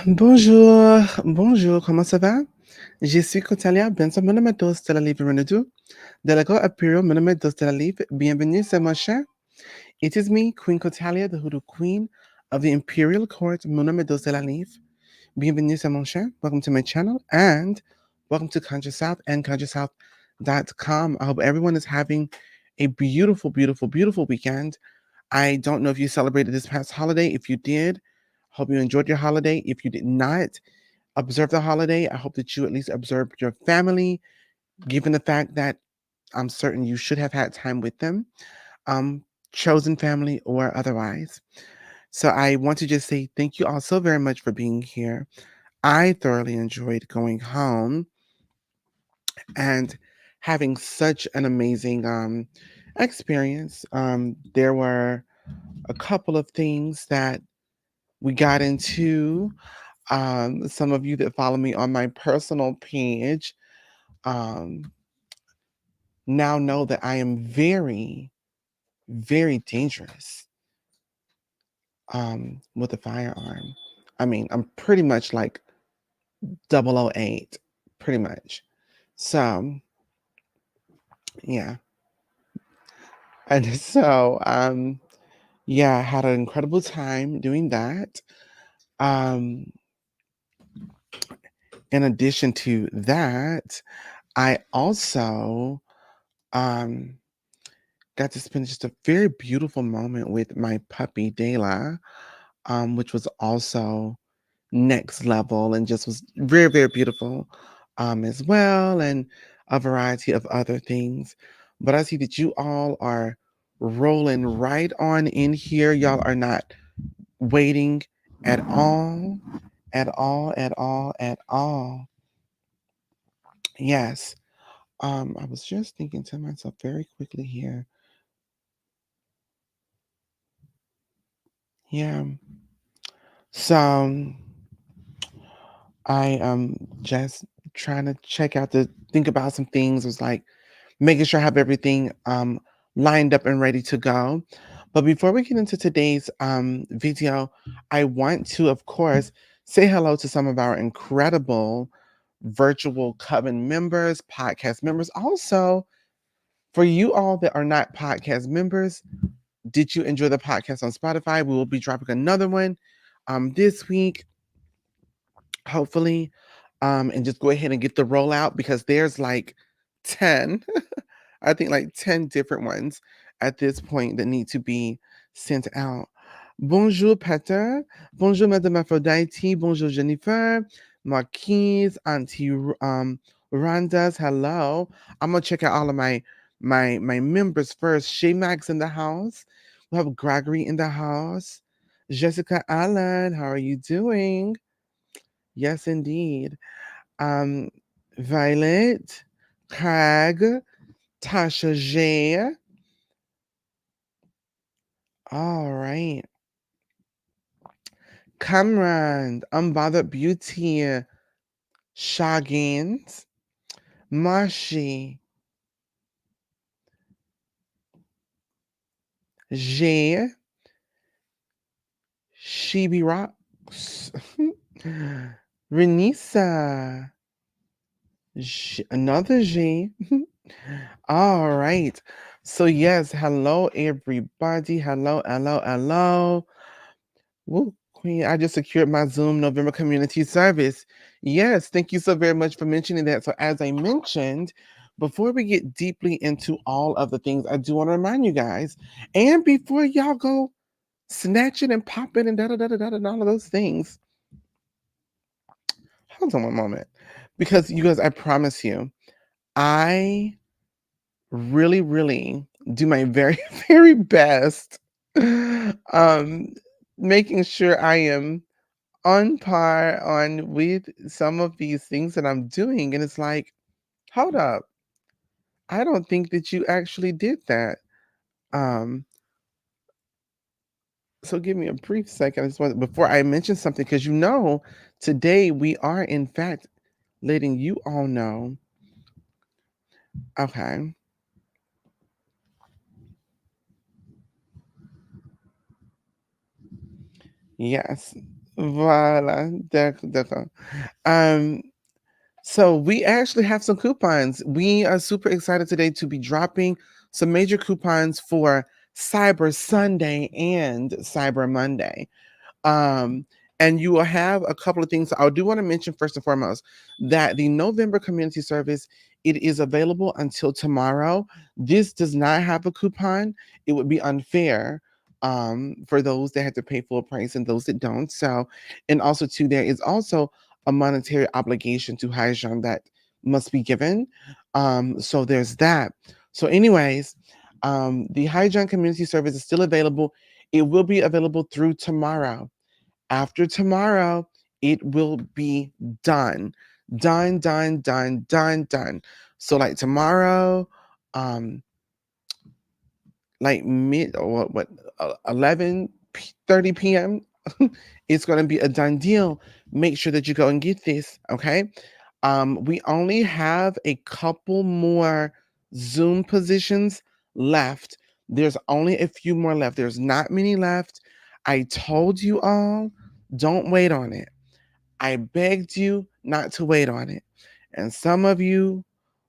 Bonjour, bonjour, comment ça va? Je suis Cotalia Benson, mon nom est Dos de la Livre Renadu, de la Cour Imperial, mon nom est Dos de la Livre. Bienvenue, c'est mon cher. It is me, Queen Cotalia, the Hoodoo Queen of the Imperial Court, mon nom est Dos de la Livre. Bienvenue, c'est mon cher. Welcome to my channel and welcome to Conjure South and ConjureSouth.com. I hope everyone is having a beautiful, beautiful, beautiful weekend. I don't know if you celebrated this past holiday. If you did, hope you enjoyed your holiday. If you did not observe the holiday, I hope that you at least observed your family, given the fact that I'm certain you should have had time with them, um, chosen family or otherwise. So I want to just say thank you all so very much for being here. I thoroughly enjoyed going home and having such an amazing experience. There were a couple of things that we got into. Some of you that follow me on my personal page um, now know that I am very, very dangerous with a firearm. I mean, I'm pretty much like 008, pretty much. So, yeah. And so, yeah, I had an incredible time doing that. Um, in addition to that, I also got to spend just a very beautiful moment with my puppy Dela, which was also next level and just was very, very beautiful as well, and a variety of other things. But I see that you all are rolling right on in here. Y'all are not waiting at all, at all, at all, at all. Yes. I was just thinking to myself very quickly here. Yeah. So I am just trying to check out the think about some things. It was like making sure I have everything lined up and ready to go. But before we get into today's video, I want to, of course, say hello to some of our incredible virtual Coven members, podcast members. Also, for you all that are not podcast members, did you enjoy the podcast on Spotify? We will be dropping another one this week, hopefully. And just go ahead and get the rollout because there's like 10, I think like 10 different ones at this point that need to be sent out. Bonjour, Peter. Bonjour, Madame Aphrodite. Bonjour, Jennifer. Marquise, Auntie Ronda's. Hello. I'm gonna check out all of my members first. Shay Max in the house. We have Gregory in the house. Jessica Allen, how are you doing? Yes, indeed. Um, Violet, Craig, Tasha J. All right. Cameron, Unbothered Beauty, Shaggins, Marshy, J, Sheeby Rocks, Renisa, another J. All right. So, yes, hello, everybody. Hello, hello, hello. Woo, Queen, I just secured my Zoom November community service. Yes, thank you so very much for mentioning that. So, as I mentioned, before we get deeply into all of the things, I do want to remind you guys, and before y'all go snatching and popping and da da da da da and all of those things, hold on one moment. Because you guys, I promise you, I really, really do my very, very best um making sure I am on par on with some of these things that I'm doing. And it's like, hold up. I don't think that you actually did that. Um, so give me a brief second. I just want before I mention something, because today we are in fact letting you all know. Okay. Yes. Voilà, d'accord. Um, so we actually have some coupons. We are super excited today to be dropping some major coupons for Cyber Sunday and Cyber Monday. Um, and you will have a couple of things. I do want to mention first and foremost that the November community service, it is available until tomorrow. This does not have a coupon. It would be unfair for those that have to pay full price and those that don't. So, and also too, there is also a monetary obligation to Haijan that must be given. So there's that. So, anyways, the Haijan community service is still available. It will be available through tomorrow. After tomorrow, it will be done. Done, done, done, done, done. So like tomorrow, um, like mid or what 11:30 p.m. It's going to be a done deal. Make sure that you go and get this, okay? We only have a couple more Zoom positions left. There's only a few more left. There's not many left. I told you all, don't wait on it. I begged you not to wait on it. And some of you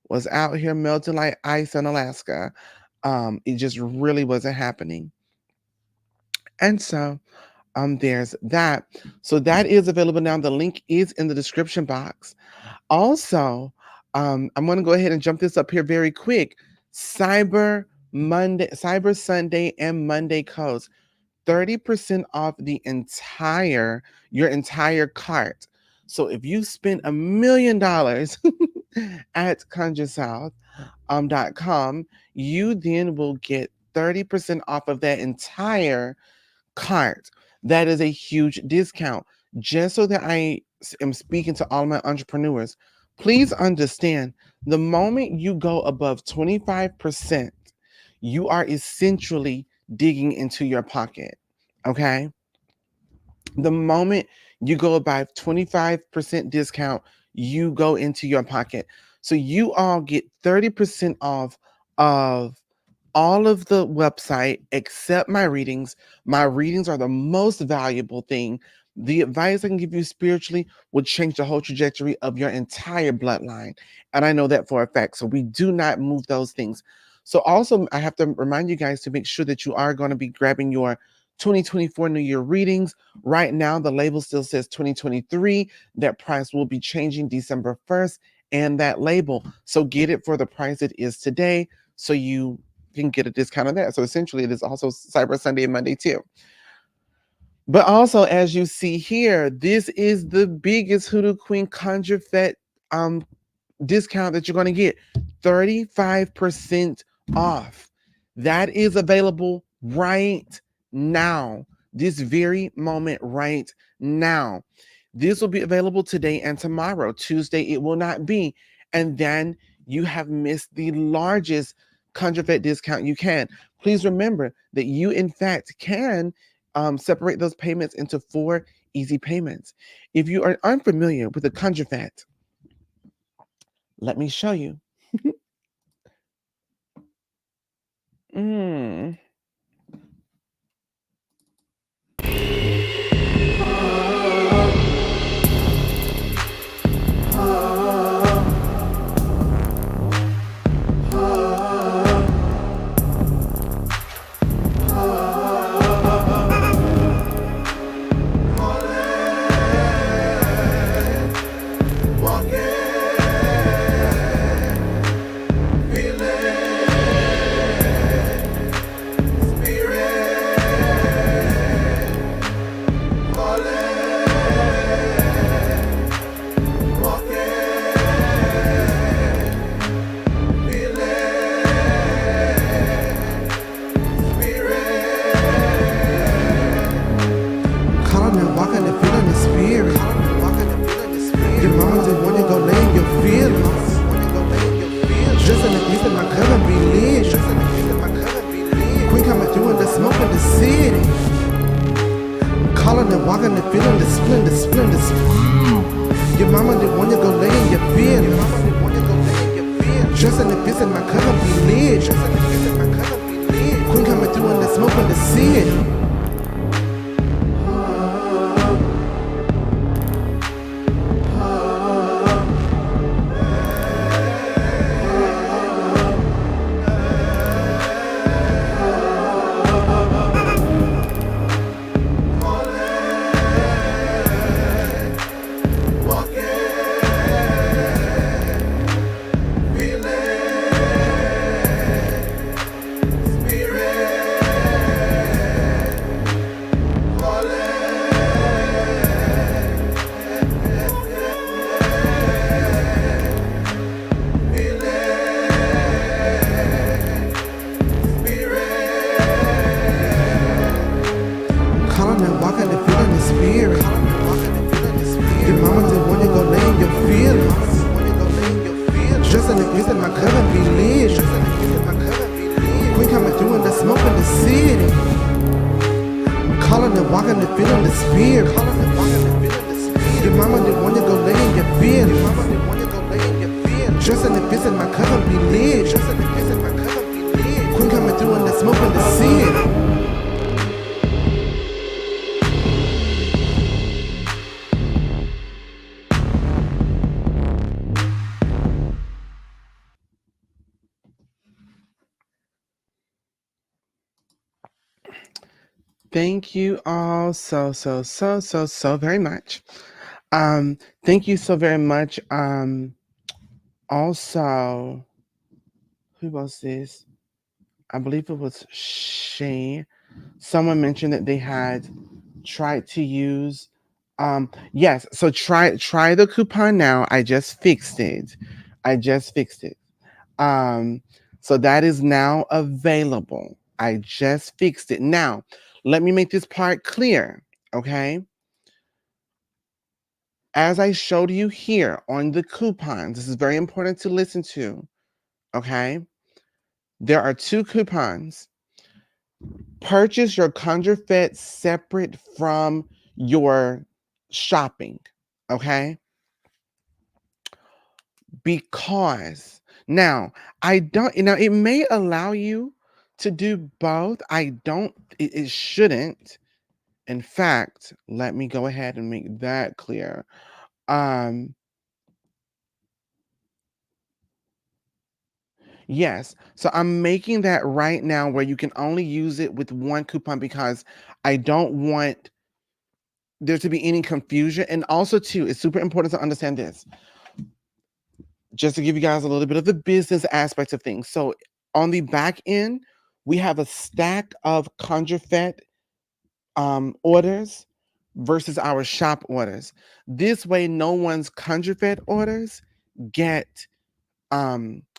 was out here melting like ice in Alaska. It just really wasn't happening. And so there's that. So that is available now. The link is in the description box. Also, I'm going to go ahead and jump this up here very quick. Cyber Monday, Cyber Sunday, and Monday codes. 30% off your entire cart. So if you spend $1 million at ConjureSouth.com, you then will get 30% off of that entire cart. That is a huge discount. Just so that I am speaking to all my entrepreneurs, please understand the moment you go above 25%, you are essentially digging into your pocket. Okay. The moment you go above 25% discount, you go into your pocket. So you all get 30% off of all of the website except my readings. My readings are the most valuable thing. The advice I can give you spiritually will change the whole trajectory of your entire bloodline. And I know that for a fact. So we do not move those things. So also, I have to remind you guys to make sure that you are going to be grabbing your 2024 New Year readings. Right now, the label still says 2023. That price will be changing December 1st and that label. So get it for the price it is today so you can get a discount on that. So essentially, it is also Cyber Sunday and Monday too. But also, as you see here, this is the biggest Hoodoo Queen Conjure Fet discount that you're going to get. 35% off. That is available right now. This very moment right now. This will be available today and tomorrow. Tuesday, it will not be. And then you have missed the largest Conjure Fet discount you can. Please remember that you, in fact, can separate those payments into 4 easy payments. If you are unfamiliar with the Conjure Fet, let me show you. visit, my cousin be lit. Queen coming through and the smoke in the city. Calling and walking and feeling the spirit. Your mama didn't want to go lay in your bed. Dressing and visit, my cousin be lit. Queen coming through and the smoke in the city. Thank you all so very much. Thank you so very much. Also, who was this? I believe it was Shane. Someone mentioned that they had tried to use. Yes, so try the coupon now. I just fixed it. So that is now available. I just fixed it. Now, let me make this part clear, okay? As I showed you here on the coupons, this is very important to listen to, okay? There are 2 coupons. Purchase your CONJURE separate from your shopping, okay? Because now it may allow you to do both. It shouldn't. In fact, let me go ahead and make that clear. Yes. So I'm making that right now where you can only use it with 1 coupon because I don't want there to be any confusion. And also too, it's super important to understand this. Just to give you guys a little bit of the business aspect of things. So on the back end, we have a stack of CONJURE orders versus our shop orders. This way, no one's CONJURE orders get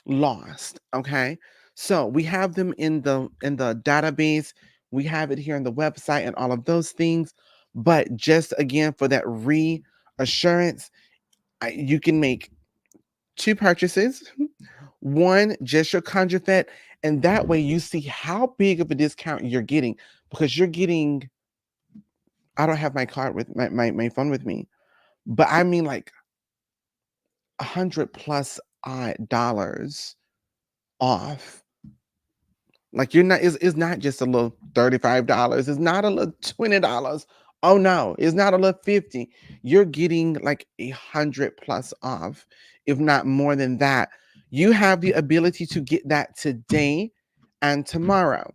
lost. Okay, so we have them in the database. We have it here on the website and all of those things. But just again for that reassurance, you can make 2 purchases. One, just your CONJURE, and that way you see how big of a discount you're getting because you're getting. I don't have my card with my phone with me, but I mean like $100+ dollars off. Like you're not. It's not just a little $35. It's not a little $20. Oh no, it's not a little 50. You're getting like 100+ off, if not more than that. You have the ability to get that today and tomorrow,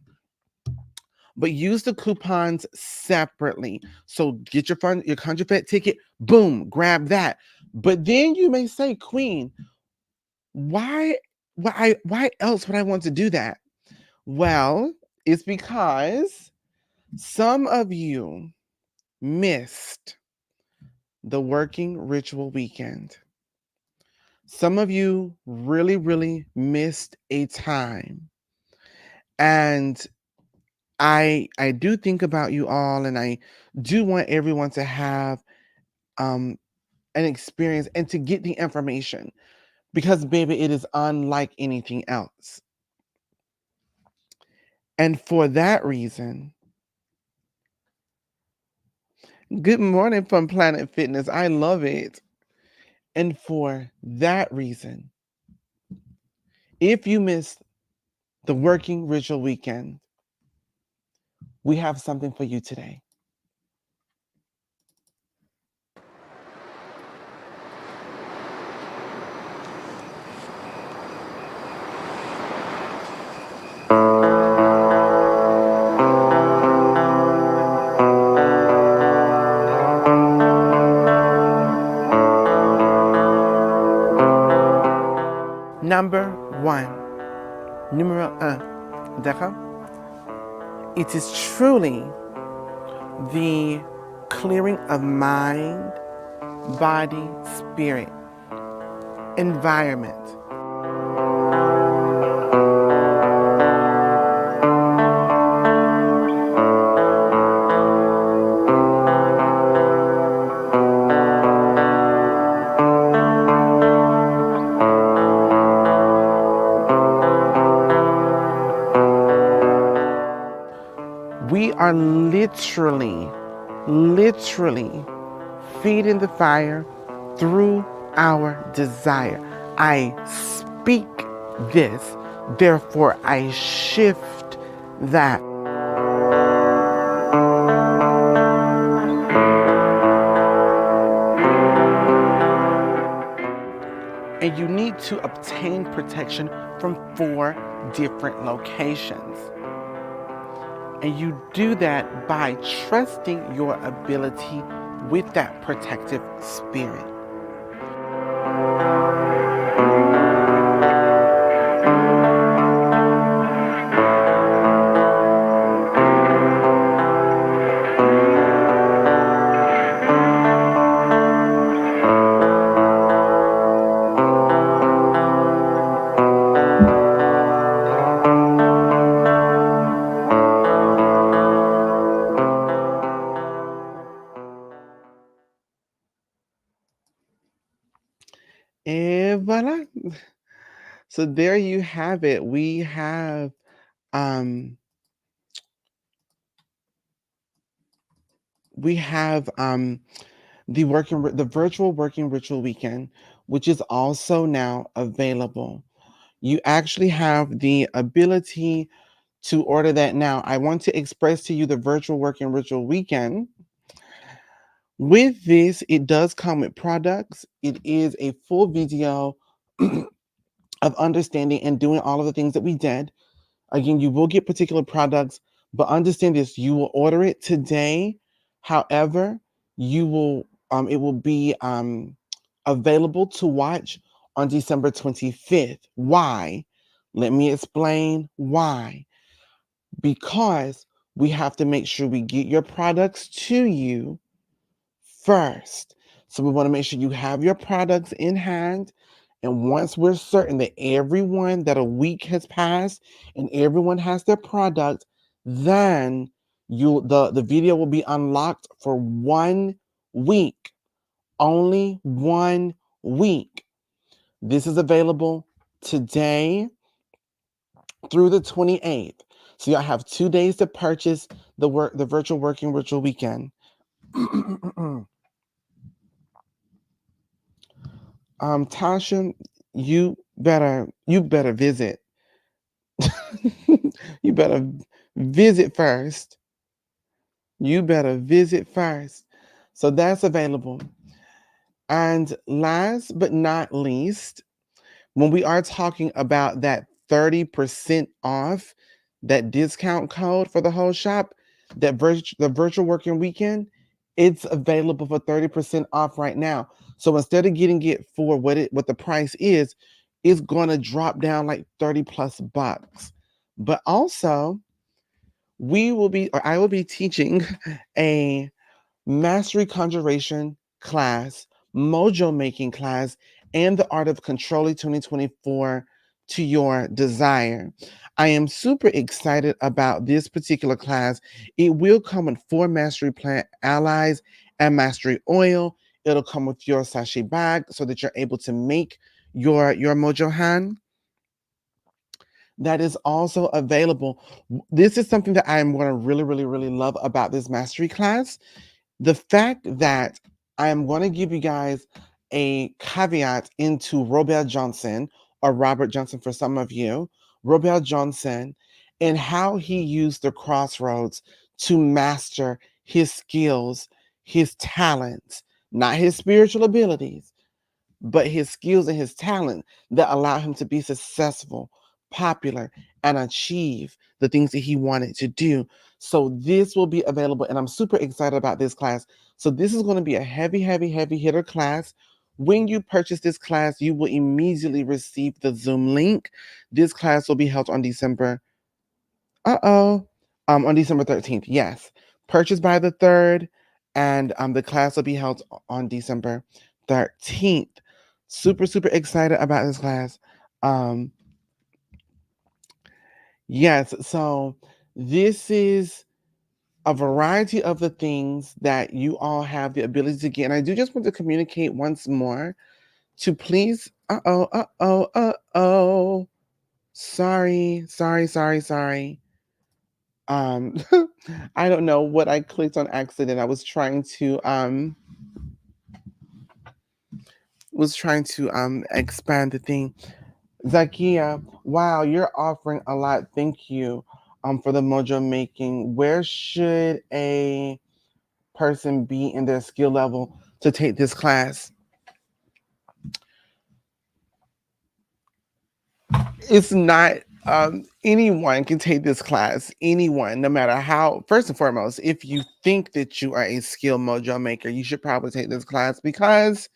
but use the coupons separately. So get your CONJURE ticket, boom, grab that. But then you may say, Queen, why else would I want to do that? Well, it's because some of you missed the working ritual weekend. Some of you really missed a time. And I do think about you all, and I do want everyone to have an experience and to get the information because baby, it is unlike anything else. And for that reason, good morning from Planet Fitness. I love it. And for that reason, if you missed the working ritual weekend, we have something for you today. Number 1. Numéro 1. D'accord? It is truly the clearing of mind, body, spirit, environment. are literally feeding the fire through our desire. I speak this, therefore I shift that. And you need to obtain protection from 4 different locations. And you do that by trusting your ability with that protective spirit. And voila. So there you have it. We have um we have the virtual working ritual weekend, which is also now available. You actually have the ability to order that now. I want to express to you the virtual working ritual weekend. With this, it does come with products. It is a full video of understanding and doing all of the things that we did. Again, you will get particular products, but understand this: you will order it today. However, you will it will be available to watch on December 25th. Why? Let me explain why. Because we have to make sure we get your products to you first. So we want to make sure you have your products in hand. And once we're certain that everyone, that a week has passed and everyone has their product, then the video will be unlocked for 1 week. Only 1 week. This is available today through the 28th. So y'all have 2 days to purchase the virtual working ritual weekend. Tasha, you better visit. You better visit first. You better visit first. So that's available. And last but not least, when we are talking about that 30% off, that discount code for the whole shop, the virtual working weekend, it's available for 30% off right now. So instead of getting it for what the price is, it's going to drop down like 30 plus bucks. But also, I will be teaching a mastery conjuration class, mojo making class, and the art of controlling 2024 to your desire. I am super excited about this particular class. It will come with 4 mastery plant allies and mastery oil. It'll come with your sachet bag so that you're able to make your mojo hand. That is also available. This is something that I'm going to really love about this mastery class. The fact that I am going to give you guys a caveat into Robert Johnson, or Robert Johnson for some of you, Robert Johnson, and how he used the crossroads to master his skills, his talents, not his spiritual abilities, but his skills and his talent that allowed him to be successful, popular, and achieve the things that he wanted to do. So this will be available, and I'm super excited about this class. So this is going to be a heavy hitter class. When you purchase this class, you will immediately receive the Zoom link. This class will be held on December on December 13th. Yes. Purchased by the 3rd, and the class will be held on December 13th. Super excited about this class. Yes, so this is a variety of the things that you all have the ability to get. And I do just want to communicate once more to please, sorry. Um, I don't know what I clicked on accident. I was trying to expand the thing. Zakia, wow, you're offering a lot. Thank you for the Mojo making. Where should a person be in their skill level to take this class? It's not anyone can take this class. Anyone, no matter how. First and foremost, if you think that you are a skill Mojo maker, you should probably take this class because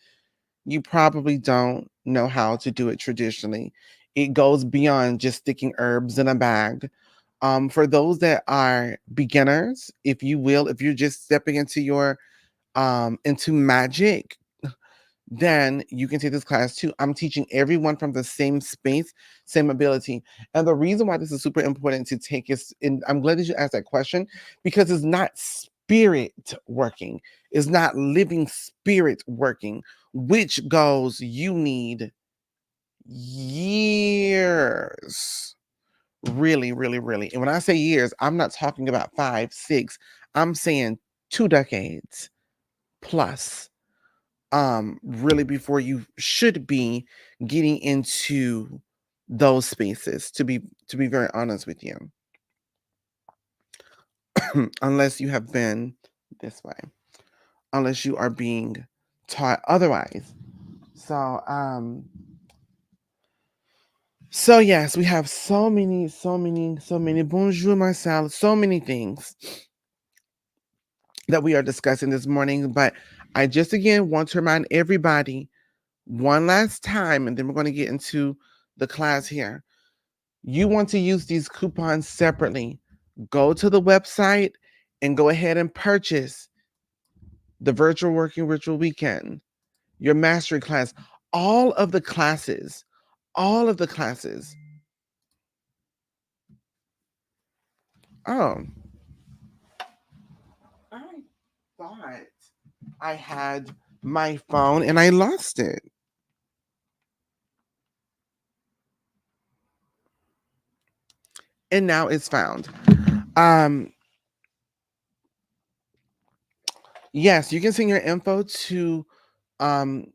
you probably don't know how to do it traditionally. It goes beyond just sticking herbs in a bag. For those that are beginners, if you will, if you're just stepping into magic, then you can take this class too. I'm teaching everyone from the same space, same ability. And the reason why this is super important to take is, and I'm glad that you asked that question, because it's not spirit working, it's not living spirit working, which goes, you need years. Really, really, really. And when I say years, I'm not talking about 5, 6, I'm saying 2 decades plus really before you should be getting into those spaces, to be very honest with you. Unless you have been this way, unless you are being taught otherwise. So yes, we have so many bonjour Marcel, so many things that we are discussing this morning, but I just again want to remind everybody one last time, and then we're going to get into the class here. You want to use these coupons separately. Go to the website and go ahead and purchase the virtual working ritual weekend, your mastery class, all of the classes, all of the classes. Oh, I thought I had my phone and I lost it. And now it's found. Um, yes, you can send your info to um,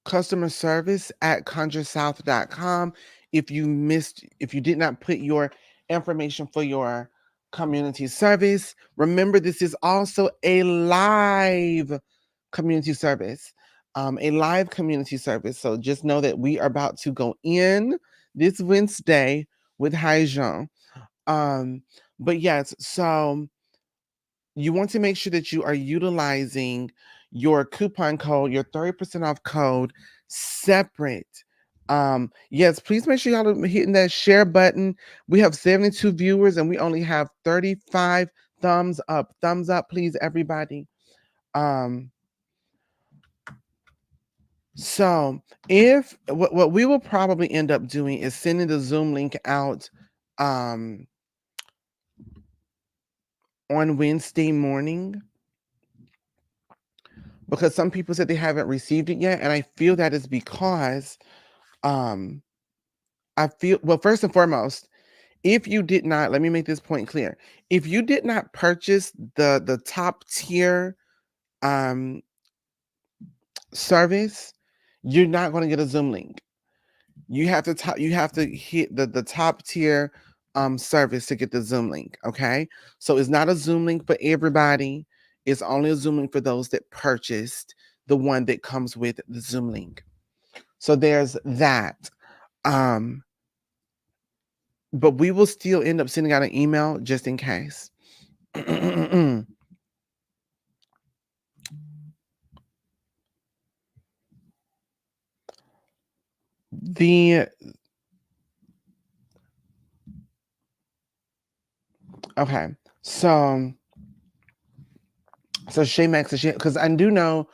customer service at conjuresouth.com. If you did not put your information for your community service, remember this is also a live community service. A live community service. So just know that we are about to go in this Wednesday with Haijan. Um, but yes, so you want to make sure that you are utilizing your coupon code, your 30% off code separate. Yes, please make sure y'all are hitting that share button. We have 72 viewers and we only have 35 thumbs up. Thumbs up, please, everybody. Um, so if what we will probably end up doing is sending the Zoom link out um on Wednesday morning, because some people said they haven't received it yet, and I feel that is because um I feel, well, first and foremost, if you did not, let me make this point clear. If you did not purchase the top tier um service, you're not going to get a Zoom link. You have to hit the top tier service to get the Zoom link, okay? So it's not a Zoom link for everybody. It's only a Zoom link for those that purchased the one that comes with the Zoom link. So there's that. Um but we will still end up sending out an email just in case. the okay, so Shaymax, because I do know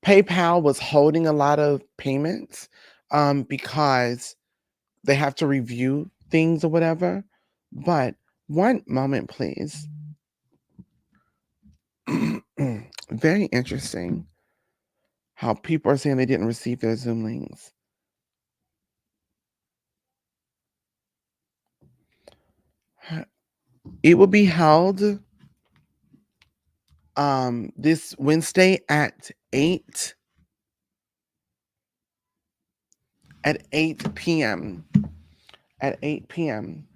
PayPal was holding a lot of payments because they have to review things or whatever. But one moment, please. Very interesting how people are saying they didn't receive their Zoom links. It will be held this Wednesday at 8 p.m. At 8 p.m.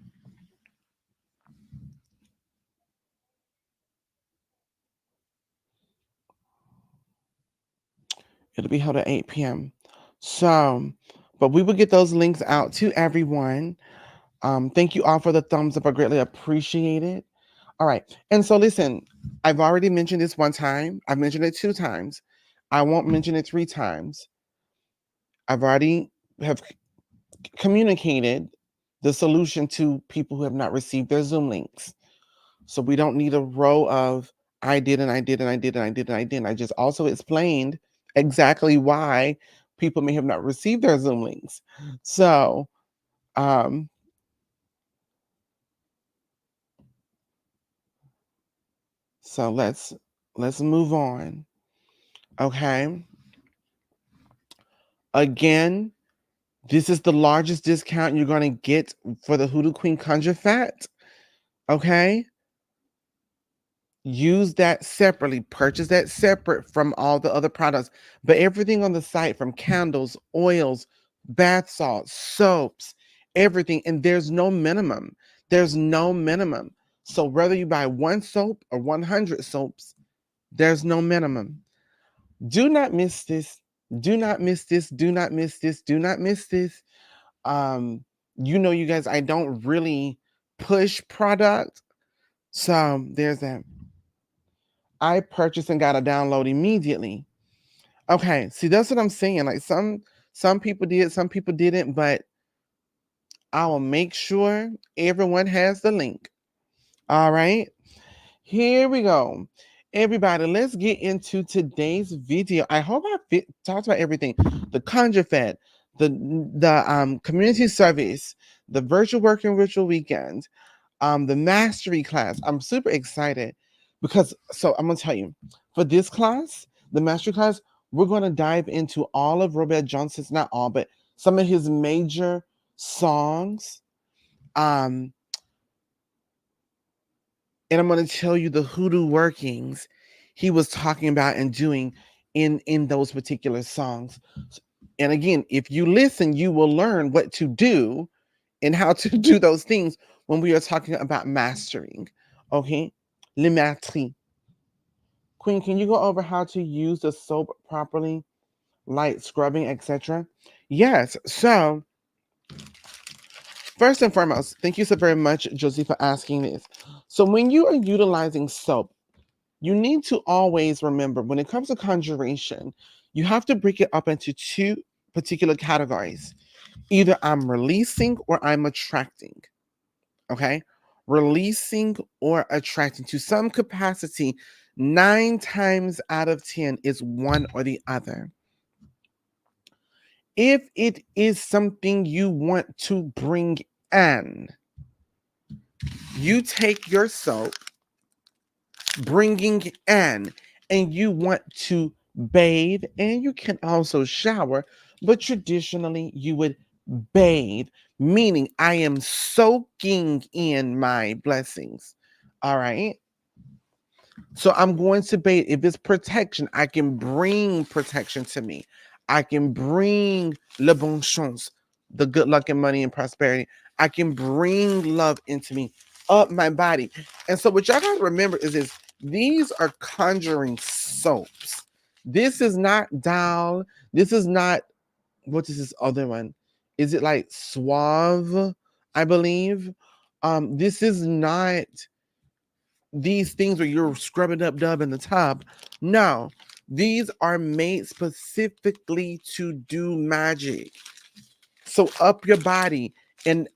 It'll be held at 8 p.m. So, but we will get those links out to everyone. Thank you all for the thumbs up. I greatly appreciate it. All right. And so listen, I've already mentioned this one time. I've mentioned it 2 times. I won't mention it 3 times. I've already have communicated the solution to people who have not received their Zoom links. So we don't need a row of I did and I did and I did and I did and I didn't. I just also explained exactly why people may have not received their Zoom links. So um so let's move on. Okay. Again, this is the largest discount you're going to get for the Hoodoo Queen Conjure Fat. Okay. Use that separately, purchase that separate from all the other products. But everything on the site, from candles, oils, bath salts, soaps, everything, and there's no minimum. There's no minimum. So whether you buy 1 soap or 100 soaps, there's no minimum. Do not miss this. Do not miss this. Do not miss this. Do not miss this. You guys, I don't really push product. So there's that. I purchased and got a download immediately. Okay, see, that's what I'm saying. Like some people did, some people didn't, but I will make sure everyone has the link. All right, here we go. Everybody, let's get into today's video. I hope I talked about everything: the Conjure Fed, the community service, the virtual working ritual weekend, the mastery class. I'm super excited because I'm gonna tell you, for this class, the mastery class, we're gonna dive into all of Robert Johnson's, not all, but some of his major songs. Um, and I'm gonna tell you the hoodoo workings he was talking about and doing in those particular songs. And again, if you listen, you will learn what to do and how to do those things when we are talking about mastering. Okay? Le maîtrise. Queen, can you go over how to use the soap properly, light scrubbing, etc.? Yes. So, first and foremost, thank you so very much, Josie, for asking this. So, when you are utilizing soap, you need to always remember when it comes to conjuration, you have to break it up into 2 particular categories. Either I'm releasing or I'm attracting. Okay? Releasing or attracting to some capacity, 9 times out of 10 is one or the other. If it is something you want to bring in, you take your soap, bringing in, and you want to bathe, and you can also shower, but traditionally you would bathe, meaning I am soaking in my blessings. All right. So I'm going to bathe. If it's protection, I can bring protection to me. I can bring le bon chance, the good luck and money and prosperity. I can bring love into me, up my body. And so what y'all gotta remember is this: these are conjuring soaps. This is not Dal. This is not, what is this other one? Is it like Suave? I believe. This is not these things where you're scrubbing up dub in the tub. No, these are made specifically to do magic. So up your body. And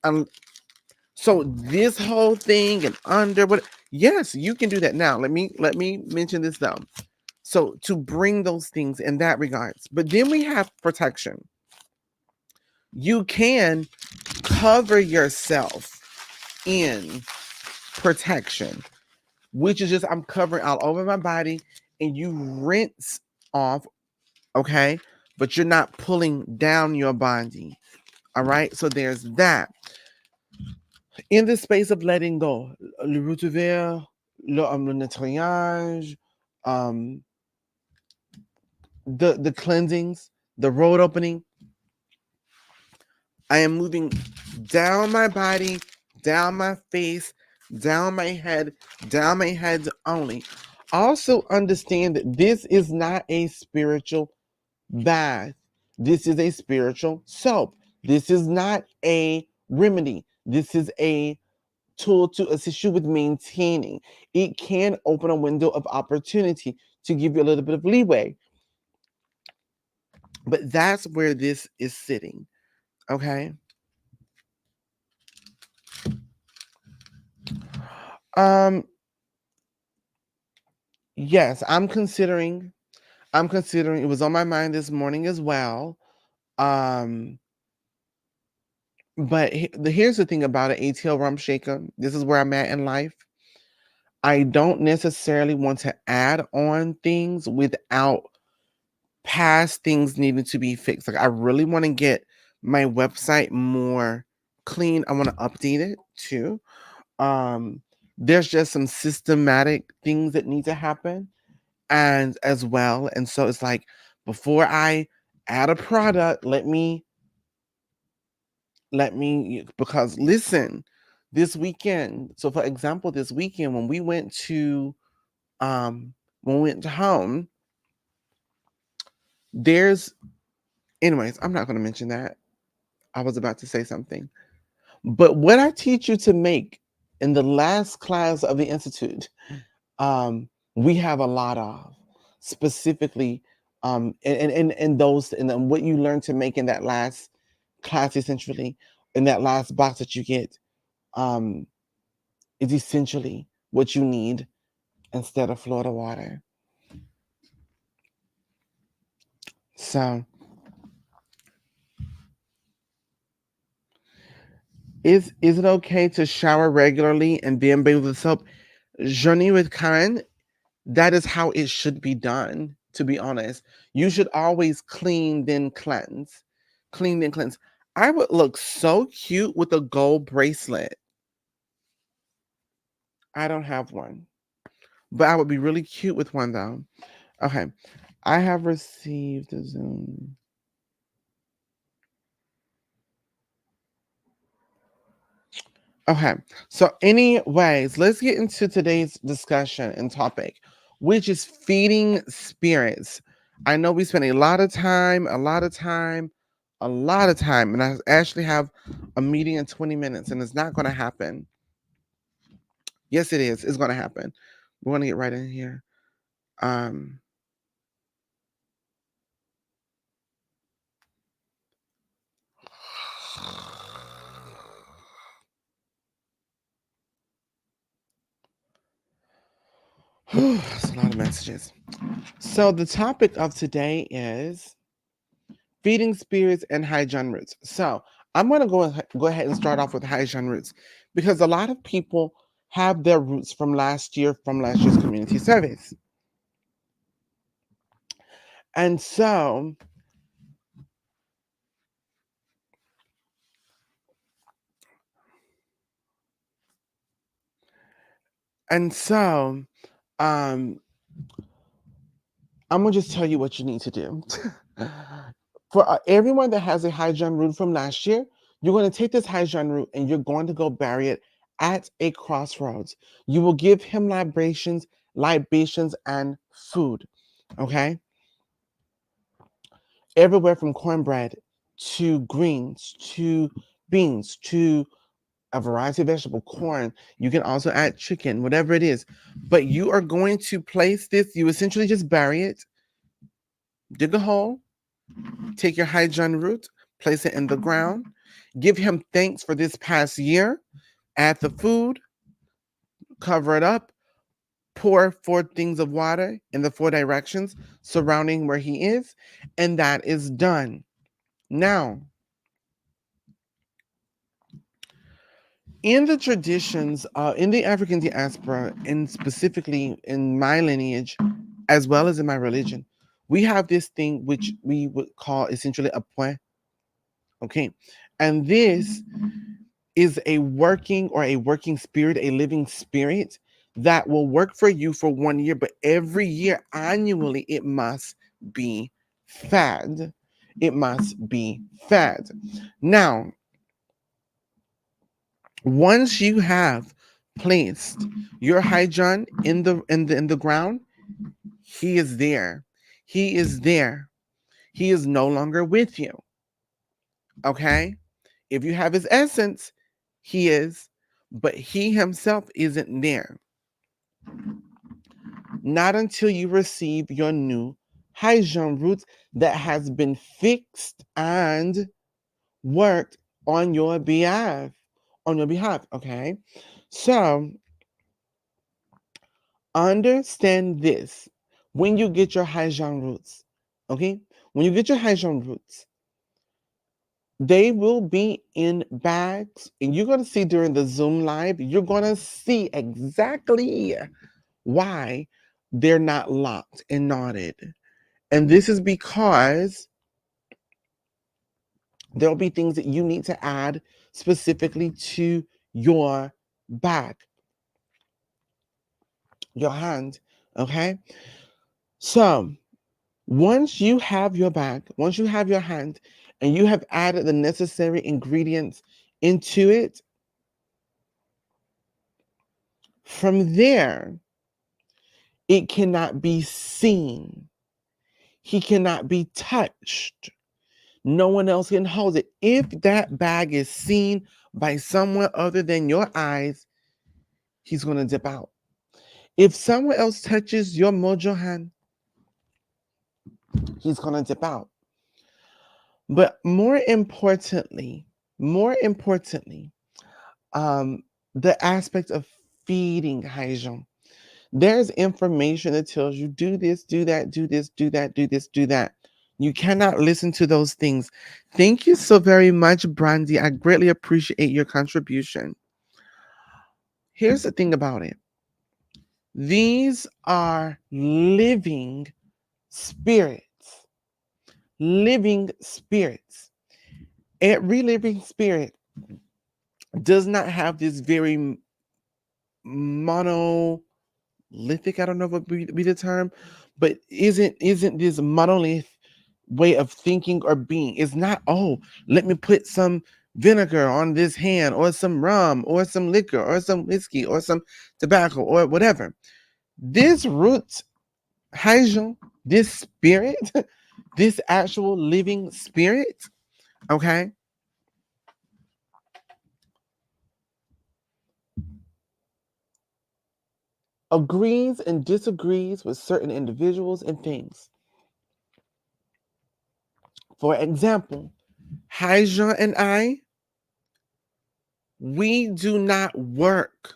so this whole thing and under what, yes, you can do that. Now let me mention this though. So to bring those things in that regards. But then we have protection. You can cover yourself in protection, which is just I'm covering all over my body, and you rinse off, okay? But you're not pulling down your body. All right. So there's that. In the space of letting go, le route ouvert, le nettoyage, um, the cleansings, the road opening, I am moving down my body, down my face, down my head only. Also understand that this is not a spiritual bath. This is a spiritual soap. This is not a remedy. This is a tool to assist you with maintaining. It can open a window of opportunity to give you a little bit of leeway. But that's where this is sitting. Okay. Um, yes, I'm considering it was on my mind this morning as well. Um, but here's the thing about an ATL rum shaker. This is where I'm at in life. I don't necessarily want to add on things without past things needing to be fixed. Like I really want to get my website more clean. I want to update it too. Um, there's just some systematic things that need to happen and as well. And so it's like before I add a product, let me because listen, this weekend, so for example, this weekend when we went to home, there's anyways, I'm not gonna mention that. I was about to say something. But what I teach you to make in the last class of the Institute, we have a lot of specifically and those and then what you learn to make in that last class essentially in that last box that you get um is essentially what you need instead of Florida water. So is it okay to shower regularly and then bathe with soap? Journey with Karen, that is how it should be done, to be honest. You should always clean, then cleanse. Clean, then cleanse. I would look so cute with a gold bracelet. I don't have one, but I would be really cute with one though. Okay. I have received a Zoom. Okay. So, anyways, let's get into today's discussion and topic, which is feeding spirits. I know we spent a lot of time, and I actually have a meeting in 20 minutes, and it's not going to happen. Yes, it is. It's going to happen. We're going to get right in here. Um, that's a lot of messages. So, the topic of today is feeding spirits and hygiene roots. So I'm going to go ahead and start off with hygiene roots because a lot of people have their roots from last year's community service. And so and so um I'm going to just tell you what you need to do. For everyone that has a hygiene root from last year, you're going to take this hygiene root and you're going to go bury it at a crossroads. You will give him libations and food. Okay? Everywhere from cornbread to greens to beans to a variety of vegetable, corn. You can also add chicken, whatever it is. But you are going to place this, you essentially just bury it, dig a hole, take your hygiene root, place it in the ground, give him thanks for this past year, add the food, cover it up, pour 4 things of water in the 4 directions surrounding where he is, and that is done. Now, in the traditions, in the African diaspora, and specifically in my lineage, as well as in my religion, we have this thing which we would call essentially a point. Okay. And this is a working spirit, a living spirit that will work for you for 1 year, but every year annually it must be fed. It must be fed. Now, once you have placed your hydron in the ground, he is there. He is there. He is no longer with you. Okay? If you have his essence, he is, but he himself isn't there. Not until you receive your new hydron roots that has been fixed and worked on your behalf. On your behalf, okay? So understand this. When you get your hydron roots, okay? When you get your hydron roots, they will be in bags, and you're going to see during the Zoom live, you're going to see exactly why they're not locked and knotted. And this is because there'll be things that you need to add specifically to your bag, your hand. Okay. So once you have your bag, once you have your hand, and you have added the necessary ingredients into it, from there, it cannot be seen. He cannot be touched. No one else can hold it. If that bag is seen by someone other than your eyes, he's going to dip out. If someone else touches your mojo hand, he's going to dip out. But more importantly, the aspect of feeding Haijon. There's information that tells you do this, do that, do this, do that, do this, do that. You cannot listen to those things. Thank you so very much, Brandy. I greatly appreciate your contribution. Here's the thing about it. These are living spirits. Living spirits. Every living spirit does not have this very monolithic, I don't know what would be the term, but isn't this monolith way of thinking or being. It's not, oh, let me put some vinegar on this hand, or some rum, or some liquor, or some whiskey, or some tobacco, or whatever. This root, Haijon, this spirit, this actual living spirit, okay, agrees and disagrees with certain individuals and things. For example, Haijon and I, we do not work.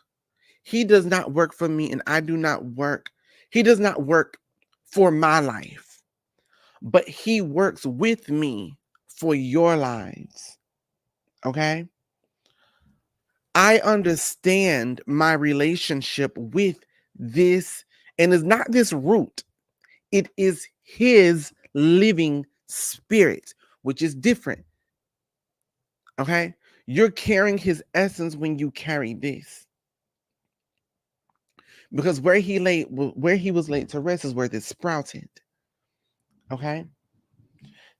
He does not work for me, and I do not work. He does not work for my life, but he works with me for your lives. Okay? I understand my relationship with this, and it's not this root, it is his living spirit, which is different. Okay? You're carrying his essence when you carry this. Because where he was laid to rest is where this sprouted. Okay?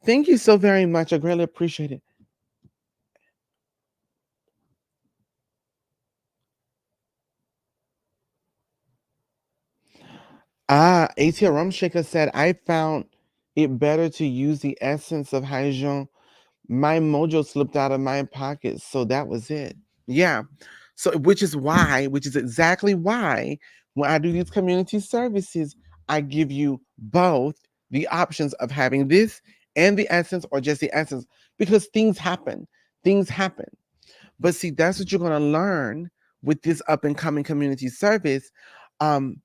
Thank you so very much. I greatly appreciate it. ATL Rum Shaker said, I found it better to use the essence of Haijon. My mojo slipped out of my pocket, so that was it. Yeah. So, which is exactly why when I do these community services, I give you both the options of having this and the essence, or just the essence, because things happen. Things happen. But see, that's what you're going to learn with this up and coming community service. Um,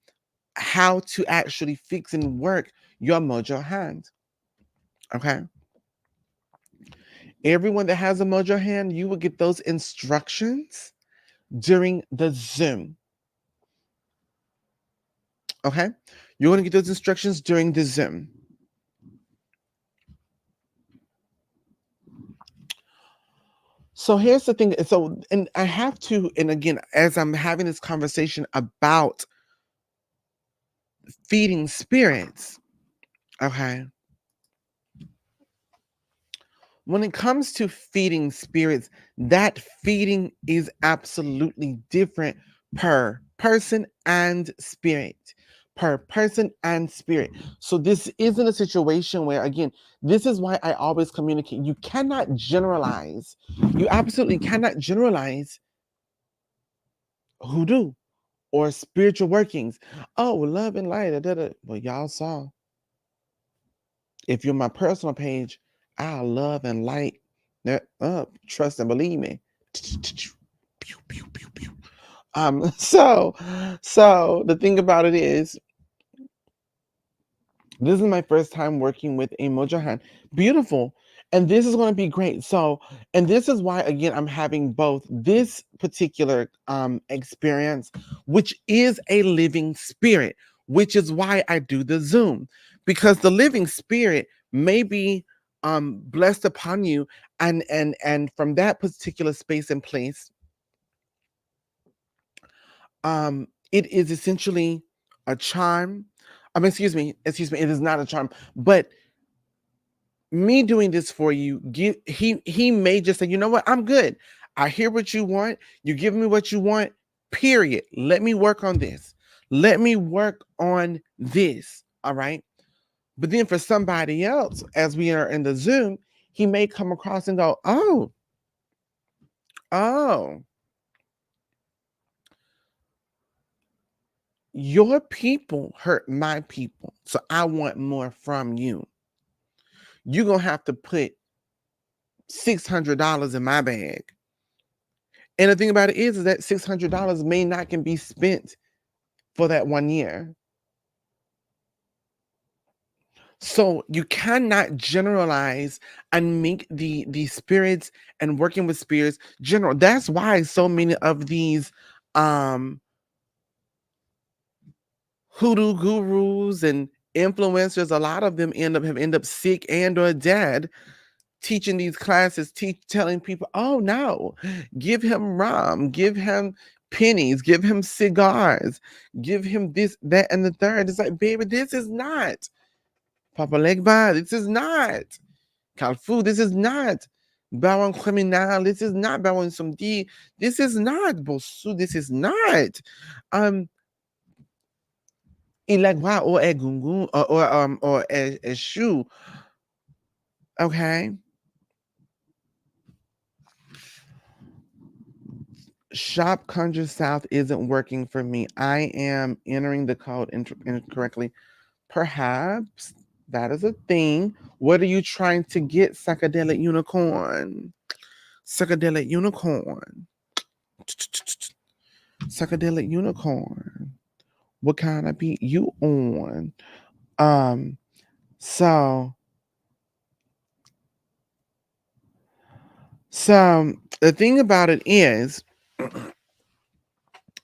how to actually fix and work your mojo hand. Okay. Everyone that has a mojo hand, you will get those instructions during the Zoom. Okay. You're going to get those instructions during the Zoom. So here's the thing. So, and I have to, and again, as I'm having this conversation about feeding spirits, okay, when it comes to feeding spirits, that feeding is absolutely different per person and spirit. Per person and spirit. So this isn't a situation where, again, this is why I always communicate. You cannot generalize. You absolutely cannot generalize hoodoo or spiritual workings. Oh, love and light. Da, da, da. Well, y'all saw. If you're my personal page, I love and light that up. Trust and believe me. So the thing about it is, this is my first time working with a Mojo hand. Beautiful. And this is going to be great. So, and this is why, again, I'm having both this particular experience, which is a living spirit, which is why I do the Zoom, because the living spirit may be blessed upon you, and from that particular space and place, it is essentially a charm. I mean, excuse me, it is not a charm, but me doing this for you, he may just say, you know what, I'm good. I hear what you want. You're giving me what you want. Period. Let me work on this. Let me work on this. All right. But then for somebody else, as we are in the Zoom, he may come across and go, oh, your people hurt my people. So I want more from you. You're gonna have to put $600 in my bag. And the thing about it is that $600 may not can be spent for that 1 year. So you cannot generalize and make the spirits and working with spirits general. That's why so many of these um hoodoo gurus and influencers, a lot of them end up sick and or dead teaching these classes, telling people, oh no, give him rum, give him pennies, give him cigars, give him this, that, and the third. It's like, baby, this is not Papa Legba, this is not Kalfu, this is not Baron Criminal, this is not Baron Somdi, this is not Bosu, this is not Ilagwa or Egungun or Eshu. Okay. Shop Conjure South isn't working for me. I am entering the code incorrectly. Perhaps that is a thing. What are you trying to get, psychedelic unicorn? Psychedelic unicorn. Psychedelic unicorn. What kind of beat you on? Um, so the thing about it is,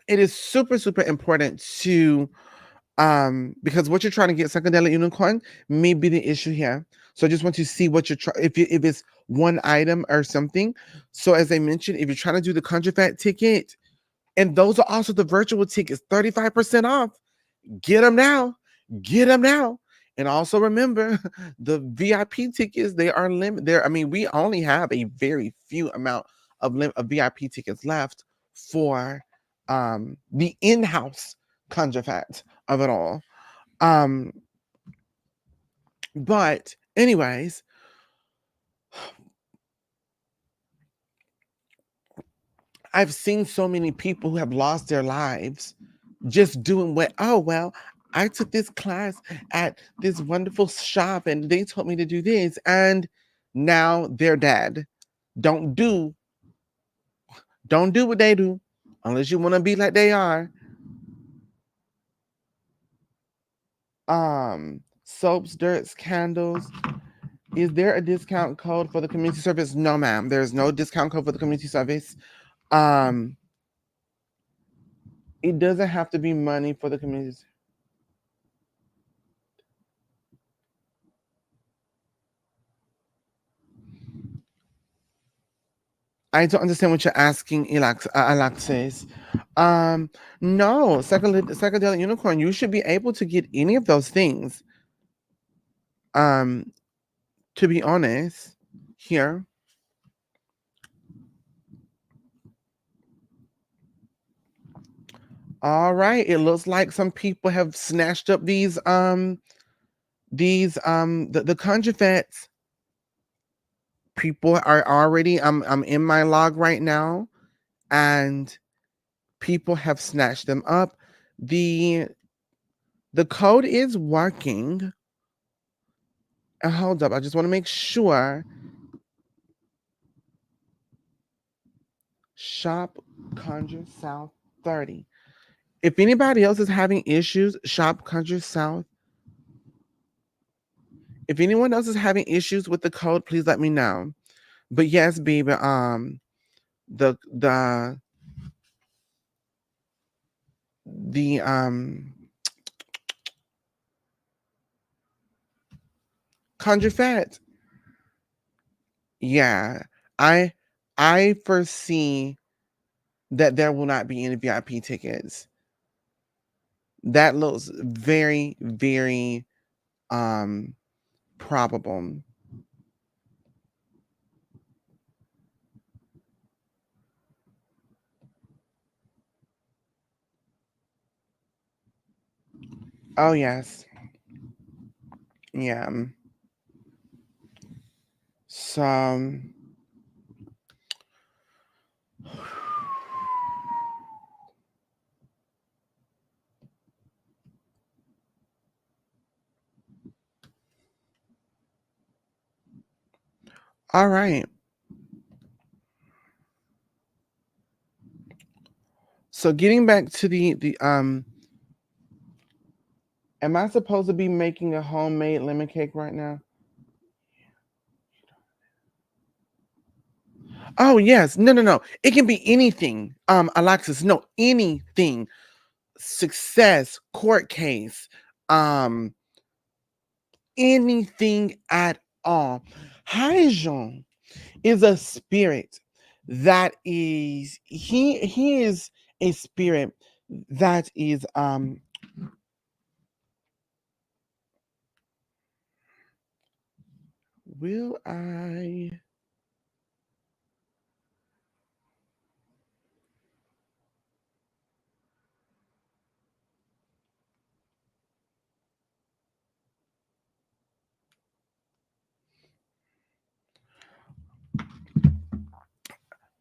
it is super, super important to because what you're trying to get, psychedelic unicorn, may be the issue here. So I just want to see what you're trying, if it's one item or something. So as I mentioned, if you're trying to do the conjure fat ticket, and those are also the virtual tickets, 35% off. Get them now. Get them now. And also remember, the VIP tickets, they are limited. There, I mean, we only have a very few amount of VIP tickets left for the in-house conjure fat of it all. Um, but anyways, I've seen so many people who have lost their lives just doing what, oh, well, I took this class at this wonderful shop and they told me to do this. And now they're dead. Don't do, don't do what they do unless you want to be like they are. Soaps, dirts, candles. Is there a discount code for the community service? No, ma'am. There's no discount code for the community service. Um, it doesn't have to be money for the community. I don't understand what you're asking, Alexis. No, psychedelic unicorn. You should be able to get any of those things. Um, to be honest, here. All right. It looks like some people have snatched up the conjufets. People are already I'm in my log right now, and people have snatched them up. The the code is working. Hold up, I just want to make sure. Shop Conjure South 30. If anybody else is having issues, shop Conjure South. If anyone else is having issues with the code, please let me know. But yes, baby, the the Conjure Fat. Yeah. I I foresee that there will not be any VIP tickets. That looks very, very um probable. Oh yes. Yeah. So all right. So getting back to the am I supposed to be making a homemade lemon cake right now? Oh yes. No, no, no. It can be anything. Alexis, no, anything. Success, court case, um, anything at all. Haijon is a spirit that is he is a spirit that is will I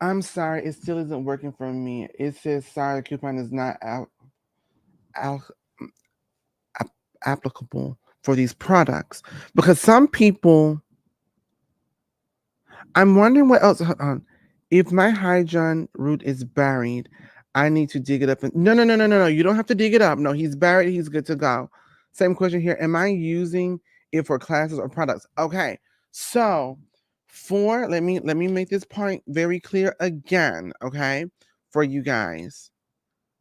I'm sorry, it still isn't working for me. It says sorry, the coupon is not al- ap- applicable for these products because some people. I'm wondering what else. Hold on. If my hydron root is buried, I need to dig it up. And no, no, no, no, no, no. You don't have to dig it up. No, he's buried. He's good to go. Same question here. Am I using it for classes or products? Okay. So for let me make this point very clear again. Okay, for you guys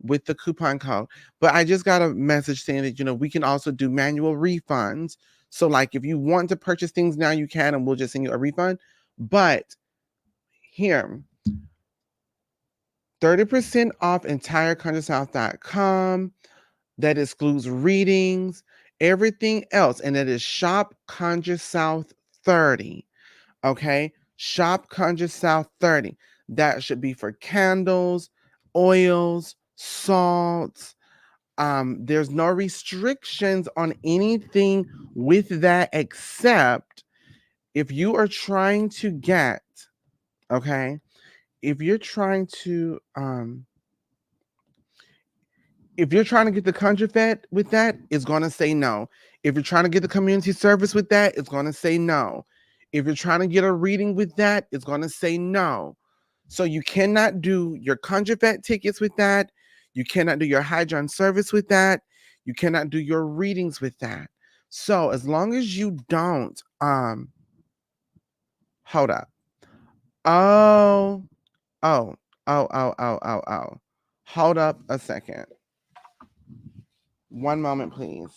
with the coupon code. But I just got a message saying that we can also do manual refunds. So like if you want to purchase things now, you can, and we'll just send you a refund. But here, 30% off entire conjuresouth.com. That excludes readings, everything else, and that is shop Conjure South 30. Okay, shop Conjure South 30. That should be for candles, oils, salts. There's no restrictions on anything with that except if you are trying to get, okay, if you're trying to if you're trying to get the country vet with that, it's going to say no. If you're trying to get the community service with that, it's going to say no. If you're trying to get a reading with that, it's going to say no. So you cannot do your country vet tickets with that. You cannot do your hydron service with that. You cannot do your readings with that. So as long as you don't hold up. Oh, oh, oh. Hold up a second. One moment, please.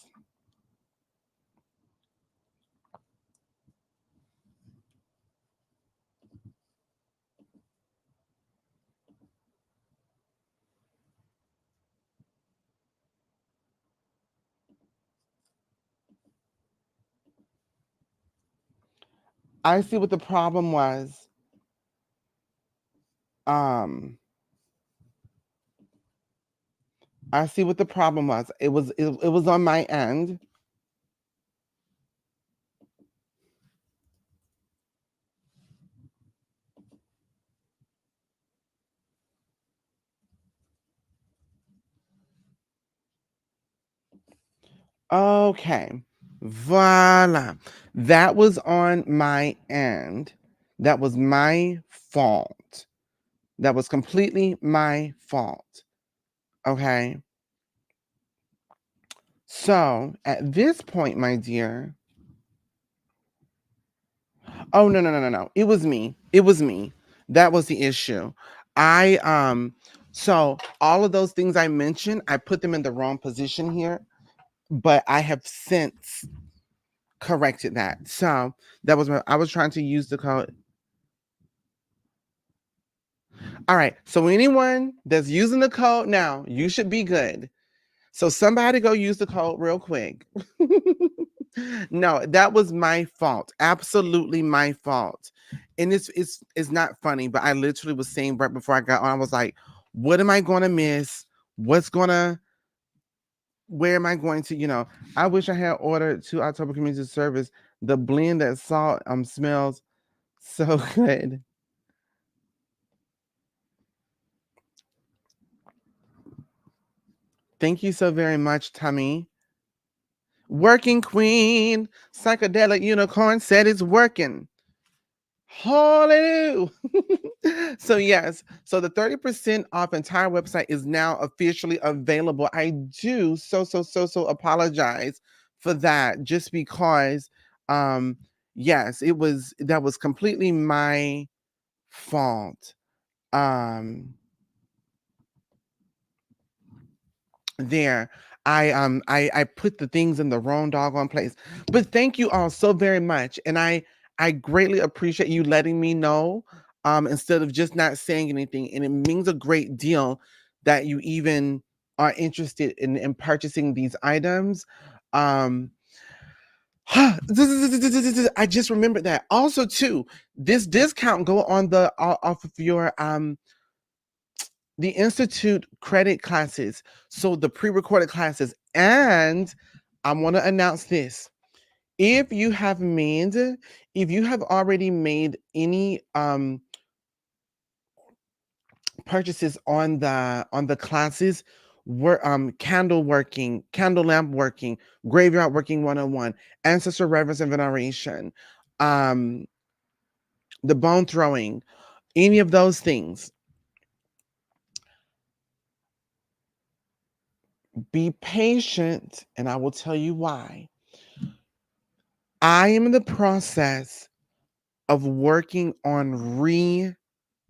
I see what the problem was. Um, I see what the problem was. It was on my end. Okay. Voila. That was on my end. That was my fault. That was completely my fault. Okay. So at this point, my dear, oh no. It was me. It was me. That was the issue. So all of those things I mentioned, I put them in the wrong position here, but I have since corrected that. So that was I was trying to use the code. All right. So anyone that's using the code now, you should be good. So somebody go use the code real quick. No, that was my fault. Absolutely my fault. And it's not funny, but I literally was saying right before I got on, I was like, what am I gonna miss? What's gonna where am I going to, I wish I had ordered to October Community Service the blend that salt smells so good. Thank you so very much, Tommy. Working Queen, Psychedelic Unicorn said it's working. Hallelujah. So yes, so the 30% off entire website is now officially available. I do so apologize for that just because yes, that was completely my fault. Um there I put the things in the wrong doggone place, but thank you all so very much, and I greatly appreciate you letting me know instead of just not saying anything, and it means a great deal that you even are interested in purchasing these items. um I just remembered that also too, this discount go on the off of your the institute credit classes, so the pre-recorded classes. And I want to announce this: if you have made, if you have already made any purchases on the classes, candle working, candle lamp working, graveyard working 101, ancestor reverence and veneration, um the bone throwing, any of those things, be patient and I will tell you why. I am in the process of working on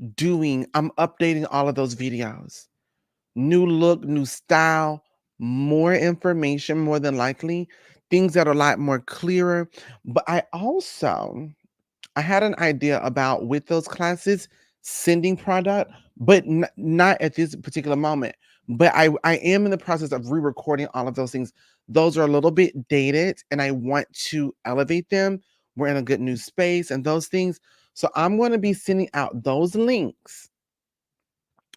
I'm updating all of those videos. New look, new style, more information, more than likely, things that are a lot more clearer. But I had an idea about with those classes sending product, but not at this particular moment. But I am in the process of re-recording all of those things. Those are a little bit dated, and I want to elevate them. We're in a good new space, and those things. So I'm going to be sending out those links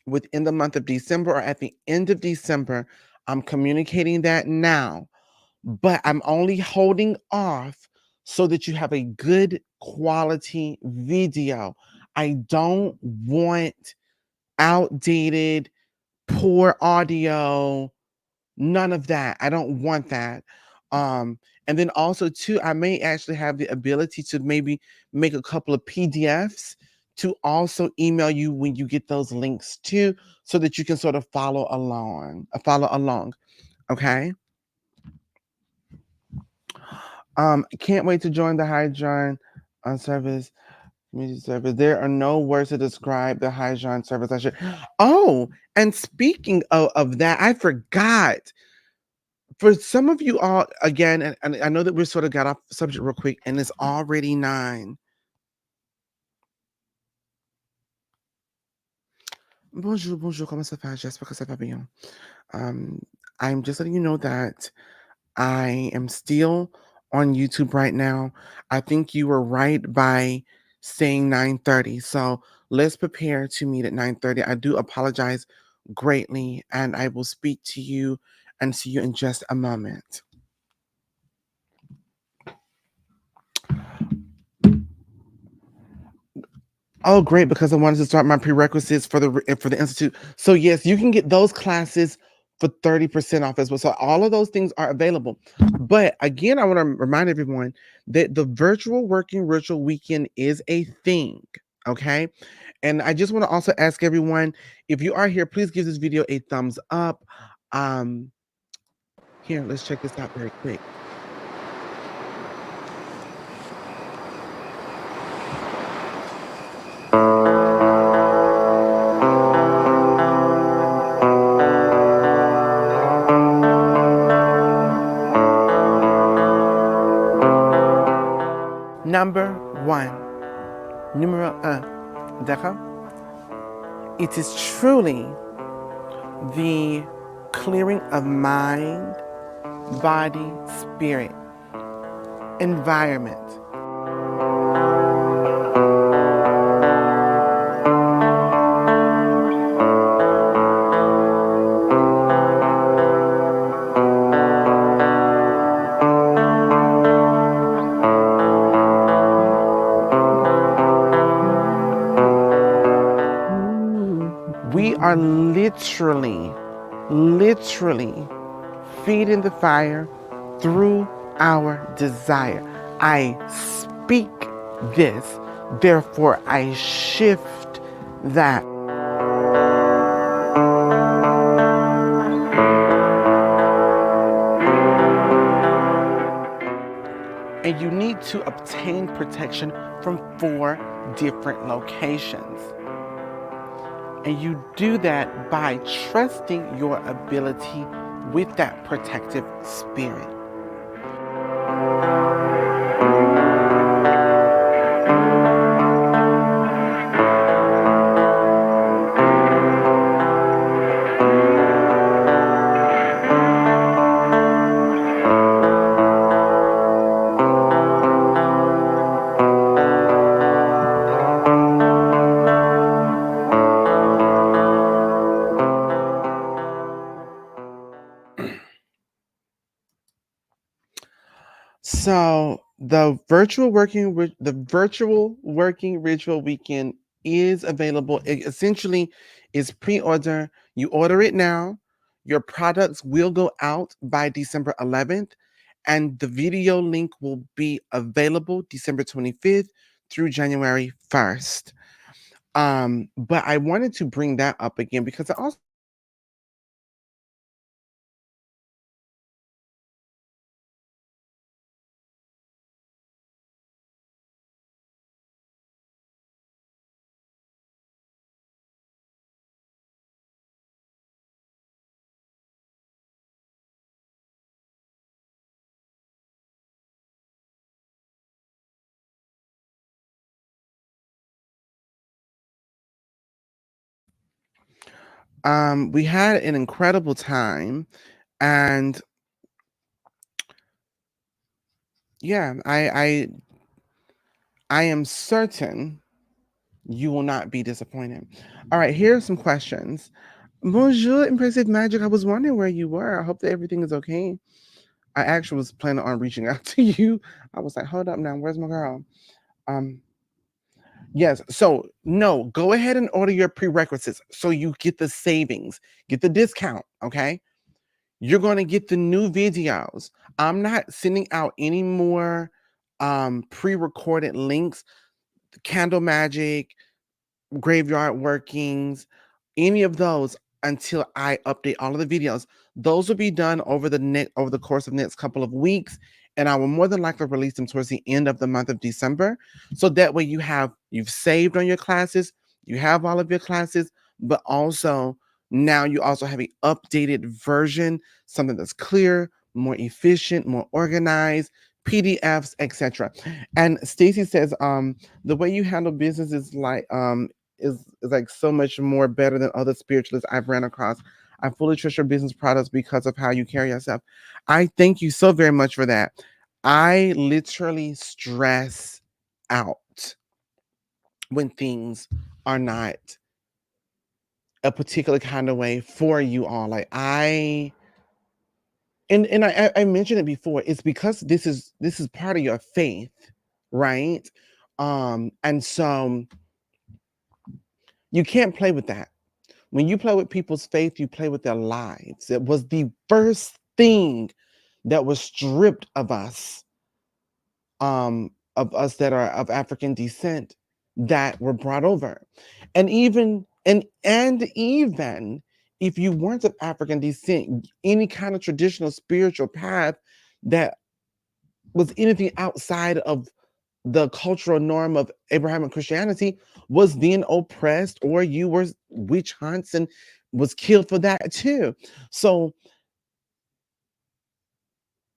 within the month of December or at the end of December. I'm communicating that now, but I'm only holding off so that you have a good quality video. I don't want outdated, poor audio, none of that. I don't want that. And then also too, I may actually have the ability to maybe make a couple of PDFs to also email you when you get those links too, so that you can sort of follow along. Okay. Can't wait to join the Hydron service, community service. There are no words to describe the Hydron service. I should. Oh, and speaking of that, I forgot. For some of you all, again, and I know that we sort of got off subject real quick, and it's already 9. Bonjour, comment ça va? J'espère que ça va bien. Um, I'm just letting you know that I am still on YouTube right now. I think you were right by saying 9:30. So let's prepare to meet at 9:30. I do apologize greatly, and I will speak to you and see you in just a moment. Oh, great! Because I wanted to start my prerequisites for the institute. So yes, you can get those classes for 30% off as well. So all of those things are available. But again, I want to remind everyone that the virtual working ritual weekend is a thing. Okay. And I just want to also ask everyone, if you are here, please give this video a thumbs up. Um, Here, let's check this out very quick. Number one, numero un, d'accord? It is truly the clearing of mind, body, spirit, environment. We are literally feeding the fire through our desire. I speak this, therefore I shift that. And you need to obtain protection from 4 different locations. And you do that by trusting your ability with that protective spirit. So the virtual working ritual weekend is available. It essentially is pre-order. You order it now. Your products will go out by December 11th, and the video link will be available December 25th through January 1st. But I wanted to bring that up again because I also we had an incredible time, and yeah, I am certain you will not be disappointed. All right, here are some questions. Bonjour, impressive magic. I was wondering where you were. I hope that everything is okay. I actually was planning on reaching out to you. I was like, hold up now, where's my girl? Um, yes, so no, go ahead and order your prerequisites so you get the savings, get the discount, okay? You're going to get the new videos. I'm not sending out any more pre-recorded links. Candle Magic, Graveyard Workings, any of those until I update all of the videos. Those will be done over the course of the next couple of weeks, and I will more than likely release them towards the end of the month of December. So that way you've saved on your classes, you have all of your classes, but also now you also have an updated version, something that's clear, more efficient, more organized, PDFs, etc. And Stacy says, the way you handle business is like so much more better than other spiritualists I've ran across. I fully trust your business products because of how you carry yourself. I thank you so very much for that. I literally stress out when things are not a particular kind of way for you all. Like I mentioned it before. It's because this is part of your faith, right? And so you can't play with that. When you play with people's faith, you play with their lives. It was the first thing that was stripped of us that are of African descent that were brought over. And even if you weren't of African descent, any kind of traditional spiritual path that was anything outside of the cultural norm of Abrahamic Christianity was then oppressed, or you were witch hunts and was killed for that too. So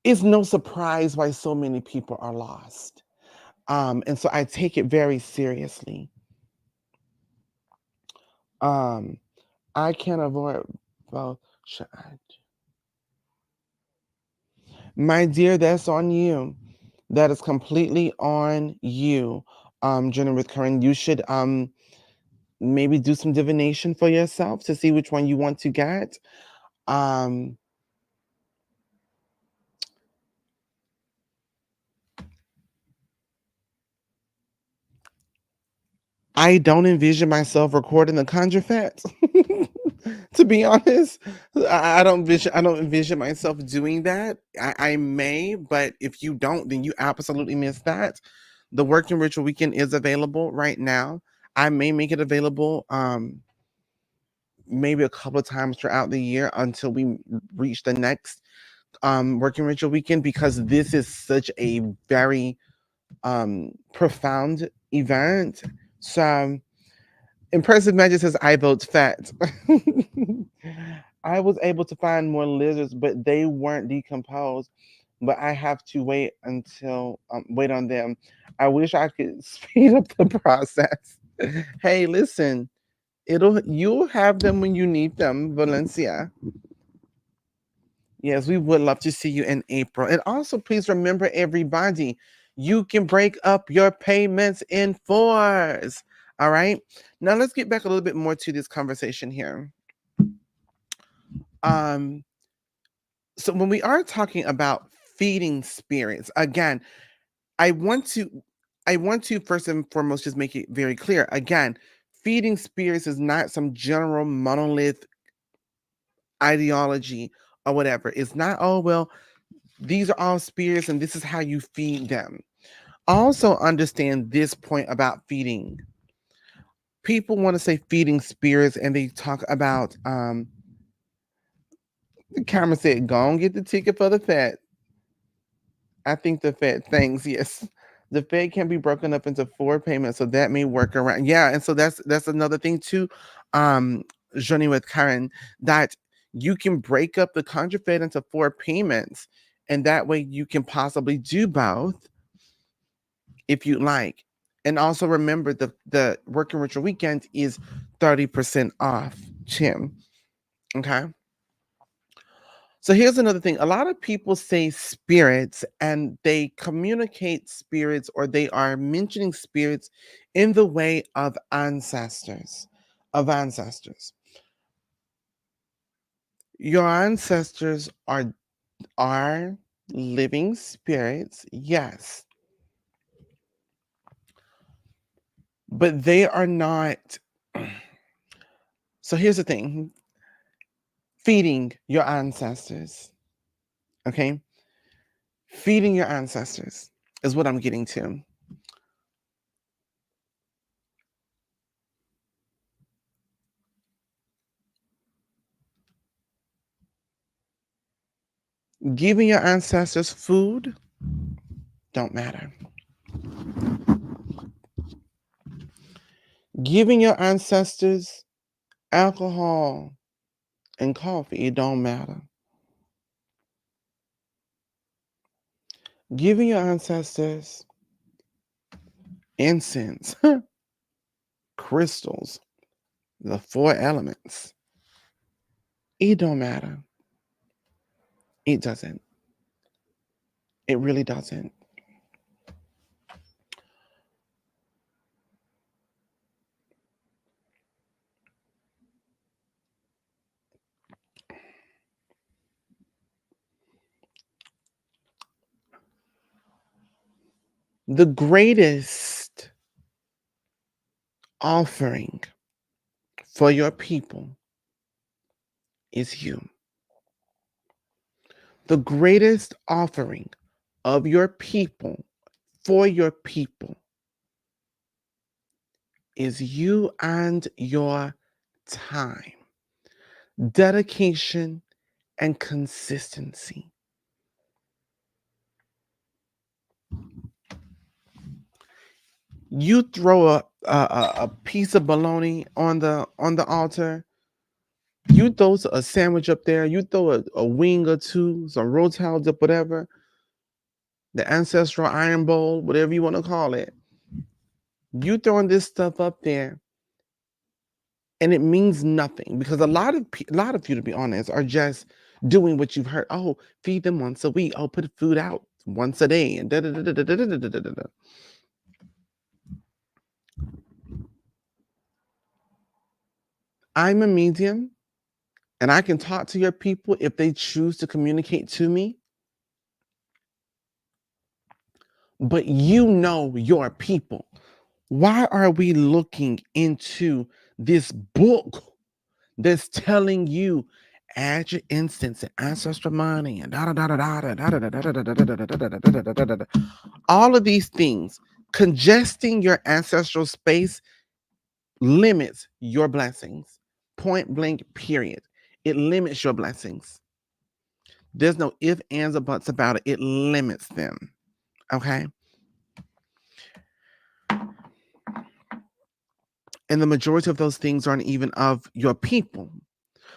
it's no surprise why so many people are lost. And so I take it very seriously. Um, I can't avoid, well, my dear, that's on you. That is completely on you. Jenna with Curran, you should maybe do some divination for yourself to see which one you want to get. Um, I don't envision myself recording the Conjure Fest. To be honest, I don't envision myself doing that. I may, but if you don't, then you absolutely missed that. The Working Ritual Weekend is available right now. I may make it available maybe a couple of times throughout the year until we reach the next Working Ritual Weekend, because this is such a very profound event. So Impressive Magic says, I vote fat. I was able to find more lizards, but they weren't decomposed. But I have to wait on them. I wish I could speed up the process. Hey, listen, you'll have them when you need them, Valencia. Yes, we would love to see you in April. And also, please remember, everybody, you can break up your payments in fours. All right. Now let's get back a little bit more to this conversation here. Um, so when we are talking about feeding spirits, again, I want to I want to first and foremost just make it very clear. Again, feeding spirits is not some general monolith ideology or whatever. It's not, oh well, these are all spirits and this is how you feed them. Also understand this point about feeding. People want to say feeding spirits and they talk about the camera said, go and get the ticket for the Fed. I think the Fed things, yes. The Fed can be broken up into four payments, so that may work around. Yeah, and so that's another thing too, Journey with Karen, that you can break up the contra Fed into four payments, and that way you can possibly do both if you like. And also remember the Working Ritual Weekend is 30% off, Tim. Okay. So here's another thing. A lot of people say spirits and they communicate spirits, or they are mentioning spirits in the way of ancestors, Your ancestors are living spirits, yes. But they are not. So here's the thing. Feeding your ancestors, okay? Feeding your ancestors is what I'm getting to. Giving your ancestors food don't matter. Giving your ancestors alcohol and coffee, it don't matter. Giving your ancestors incense, crystals, the four elements, it don't matter. It doesn't. It really doesn't. The greatest offering for your people is you. The greatest offering of your people for your people is you and your time, dedication, and consistency. You throw a piece of bologna on the altar. You throw a sandwich up there. You throw a wing or two, some rotel dip, whatever, the ancestral iron bowl, whatever you want to call it. You throwing this stuff up there, and it means nothing because a lot of you, to be honest, are just doing what you've heard. Oh, feed them once a week. Oh, put food out once a day, and da da da da da da da da da da. I'm a medium, and I can talk to your people if they choose to communicate to me. But you know your people. Why are we looking into this book that's telling you add your instance and ancestral money and da da da da da da da da da da da da da da da da da da, all of these things, congesting your ancestral space limits your blessings. Point blank, period. It limits your blessings. There's no ifs, ands, or buts about it. It limits them. Okay. And the majority of those things aren't even of your people.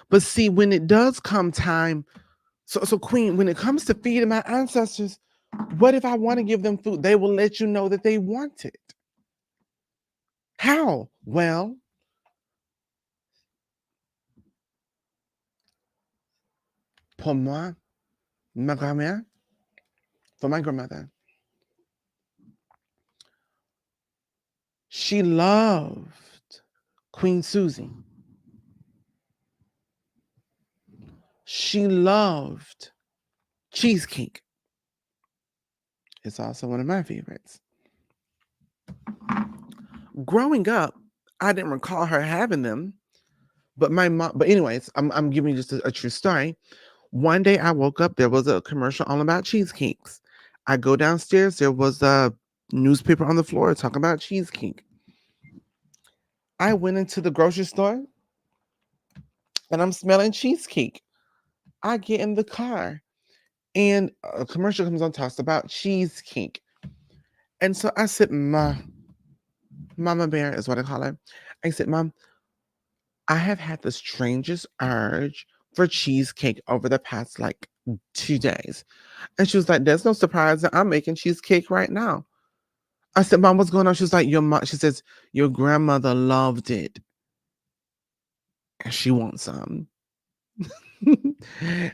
But see, when it does come time, so Queen, when it comes to feeding my ancestors, what if I want to give them food? They will let you know that they want it. How? Well, pour moi, ma grand-mère, for my grandmother, she loved Queen Susie. She loved cheesecake. It's also one of my favorites. Growing up, I didn't recall her having them, but my mom. But anyways, I'm giving you just a true story. One day I woke up, there was a commercial all about cheesecakes. I go downstairs, there was a newspaper on the floor talking about cheesecake. I went into the grocery store and I'm smelling cheesecake. I get in the car and a commercial comes on, talks about cheesecake. And so I said, Mama Bear is what I call her. I said, Mom, I have had the strangest urge for cheesecake over the past like 2 days. And she was like, there's no surprise that I'm making cheesecake right now. I said, Mom, what's going on? She was like, your mom, she says, your grandmother loved it. And she wants some.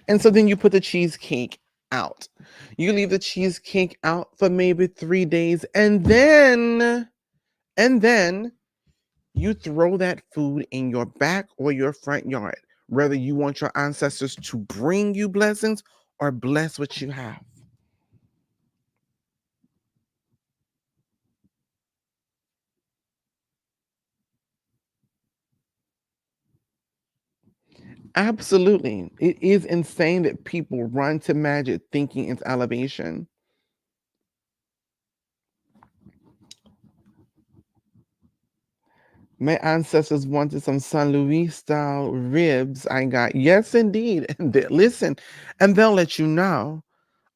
And so then you put the cheesecake out. You leave the cheesecake out for maybe 3 days, and then you throw that food in your back or your front yard, whether you want your ancestors to bring you blessings or bless what you have. Absolutely. It is insane that people run to magic thinking it's elevation. My ancestors wanted some San Luis style ribs. I got, yes, indeed. And listen, and they'll let you know.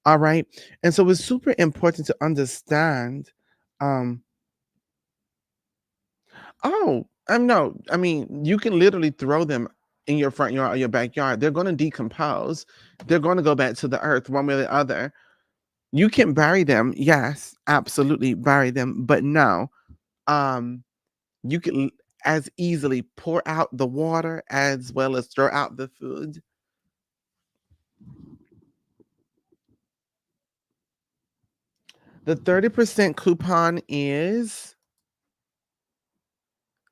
All right. And so it's super important to understand. Um, oh, no, I mean, you can literally throw them in your front yard or your backyard. They're going to decompose. They're going to go back to the earth one way or the other. You can bury them. Yes, absolutely bury them. But no, um, you can as easily pour out the water as well as throw out the food. The 30% coupon is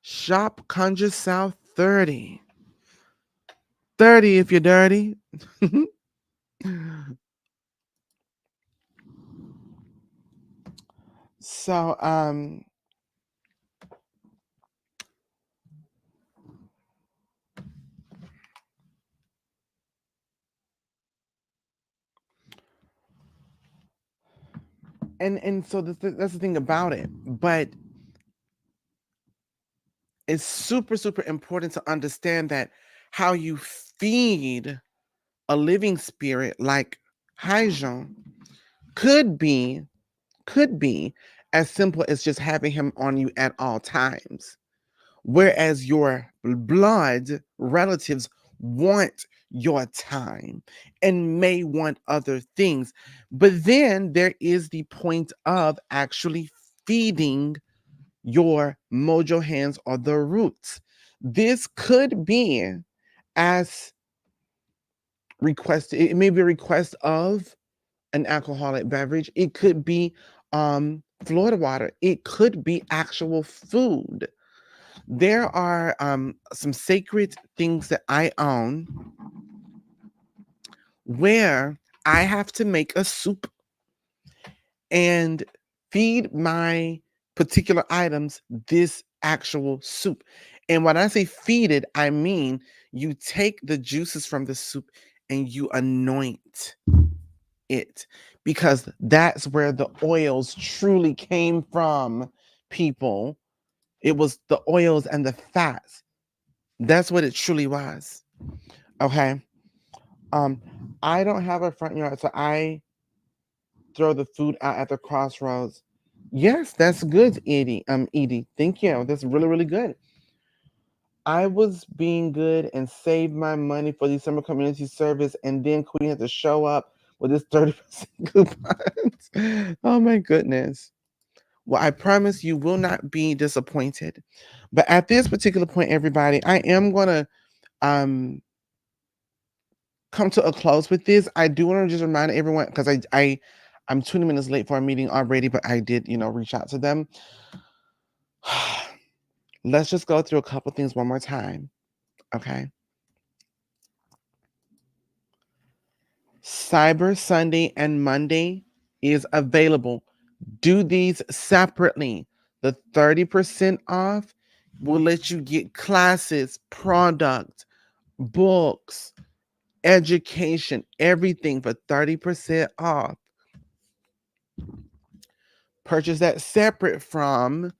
Shop Conjure South 30. 30 if you're dirty. So, and so that's the thing about it. But it's super, super important to understand that how you feed a living spirit like Haijon could be could be as simple as just having him on you at all times. Whereas your blood relatives want your time and may want other things. But then there is the point of actually feeding your mojo hands or the roots. This could be as requested, it may be a request of an alcoholic beverage. It could be Florida water. It could be actual food. There are some sacred things that I own where I have to make a soup and feed my particular items this actual soup. And when I say feed it, I mean you take the juices from the soup and you anoint it, because that's where the oils truly came from, people. It was the oils and the fats. That's what it truly was. Okay. Um, I don't have a front yard, so I throw the food out at the crossroads. Yes, that's good, Edie. Thank you. That's really, really good. I was being good and saved my money for December community service, and then Queen had to show up with this 30% coupons. Oh my goodness. Well, I promise you will not be disappointed. But at this particular point, everybody, I am gonna um come to a close with this. I do want to just remind everyone, because I'm 20 minutes late for a meeting already, but I did, reach out to them. Let's just go through a couple things one more time. Okay. Cyber Sunday and Monday is available. Do these separately. The 30% off will let you get classes, product, books, education, everything for 30% off. Purchase that separate from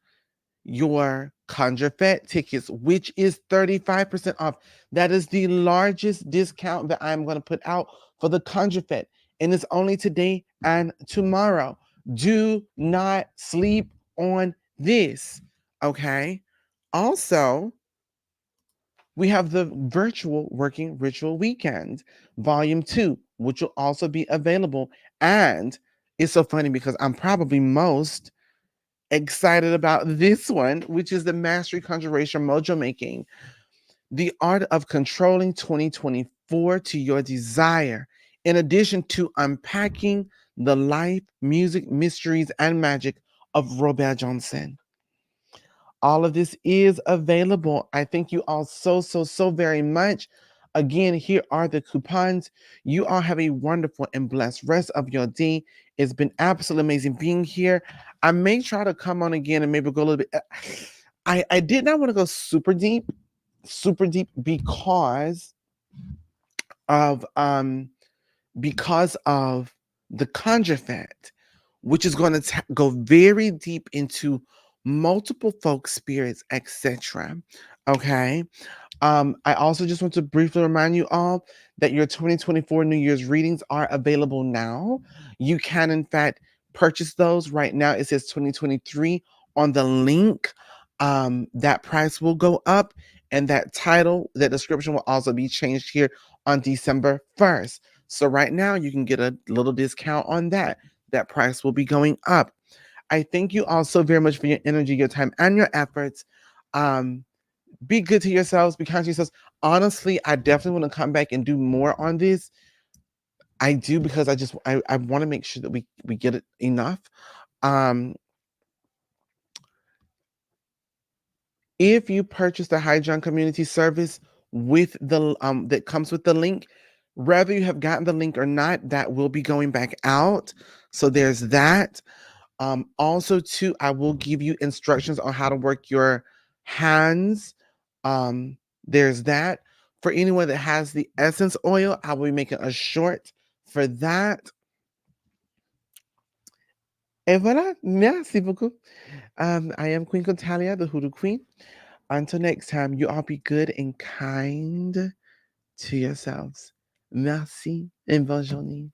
your Conjure Fed tickets, which is 35% off. That is the largest discount that I'm going to put out for the Conjure Fed. And it's only today and tomorrow. Do not sleep on this. Okay. Also, we have the virtual working ritual weekend, volume 2, which will also be available. And it's so funny because I'm probably most excited about this one, which is the Mastery Conjuration Mojo Making, the art of controlling 2024 to your desire, in addition to unpacking the life, music, mysteries, and magic of Robert Johnson. All of this is available. I thank you all so, so, so very much. Again, here are the coupons. You all have a wonderful and blessed rest of your day. It's been absolutely amazing being here. I may try to come on again and maybe go a little bit. I did not want to go super deep because of the Conjure Fat, which is going to go very deep into multiple folk spirits, etc. Okay. I also just want to briefly remind you all that your 2024 New Year's readings are available now. You can, in fact, purchase those right now. It says 2023 on the link. That price will go up, and that title, that description will also be changed here on December 1st. So right now you can get a little discount on that. That price will be going up. I thank you all so very much for your energy, your time, and your efforts. Be good to yourselves, be kind to yourselves. Honestly, I definitely want to come back and do more on this. I do, because I want to make sure that we get it enough. Um, if you purchase the Hydron Community Service with the that comes with the link, whether you have gotten the link or not, that will be going back out. So there's that. Also, too, I will give you instructions on how to work your hands. There's that. For anyone that has the essence oil, I will be making a short for that. Et voilà, merci beaucoup. I am Queen Contalia, the Hoodoo Queen. Until next time, you all be good and kind to yourselves. Merci et bonne journée.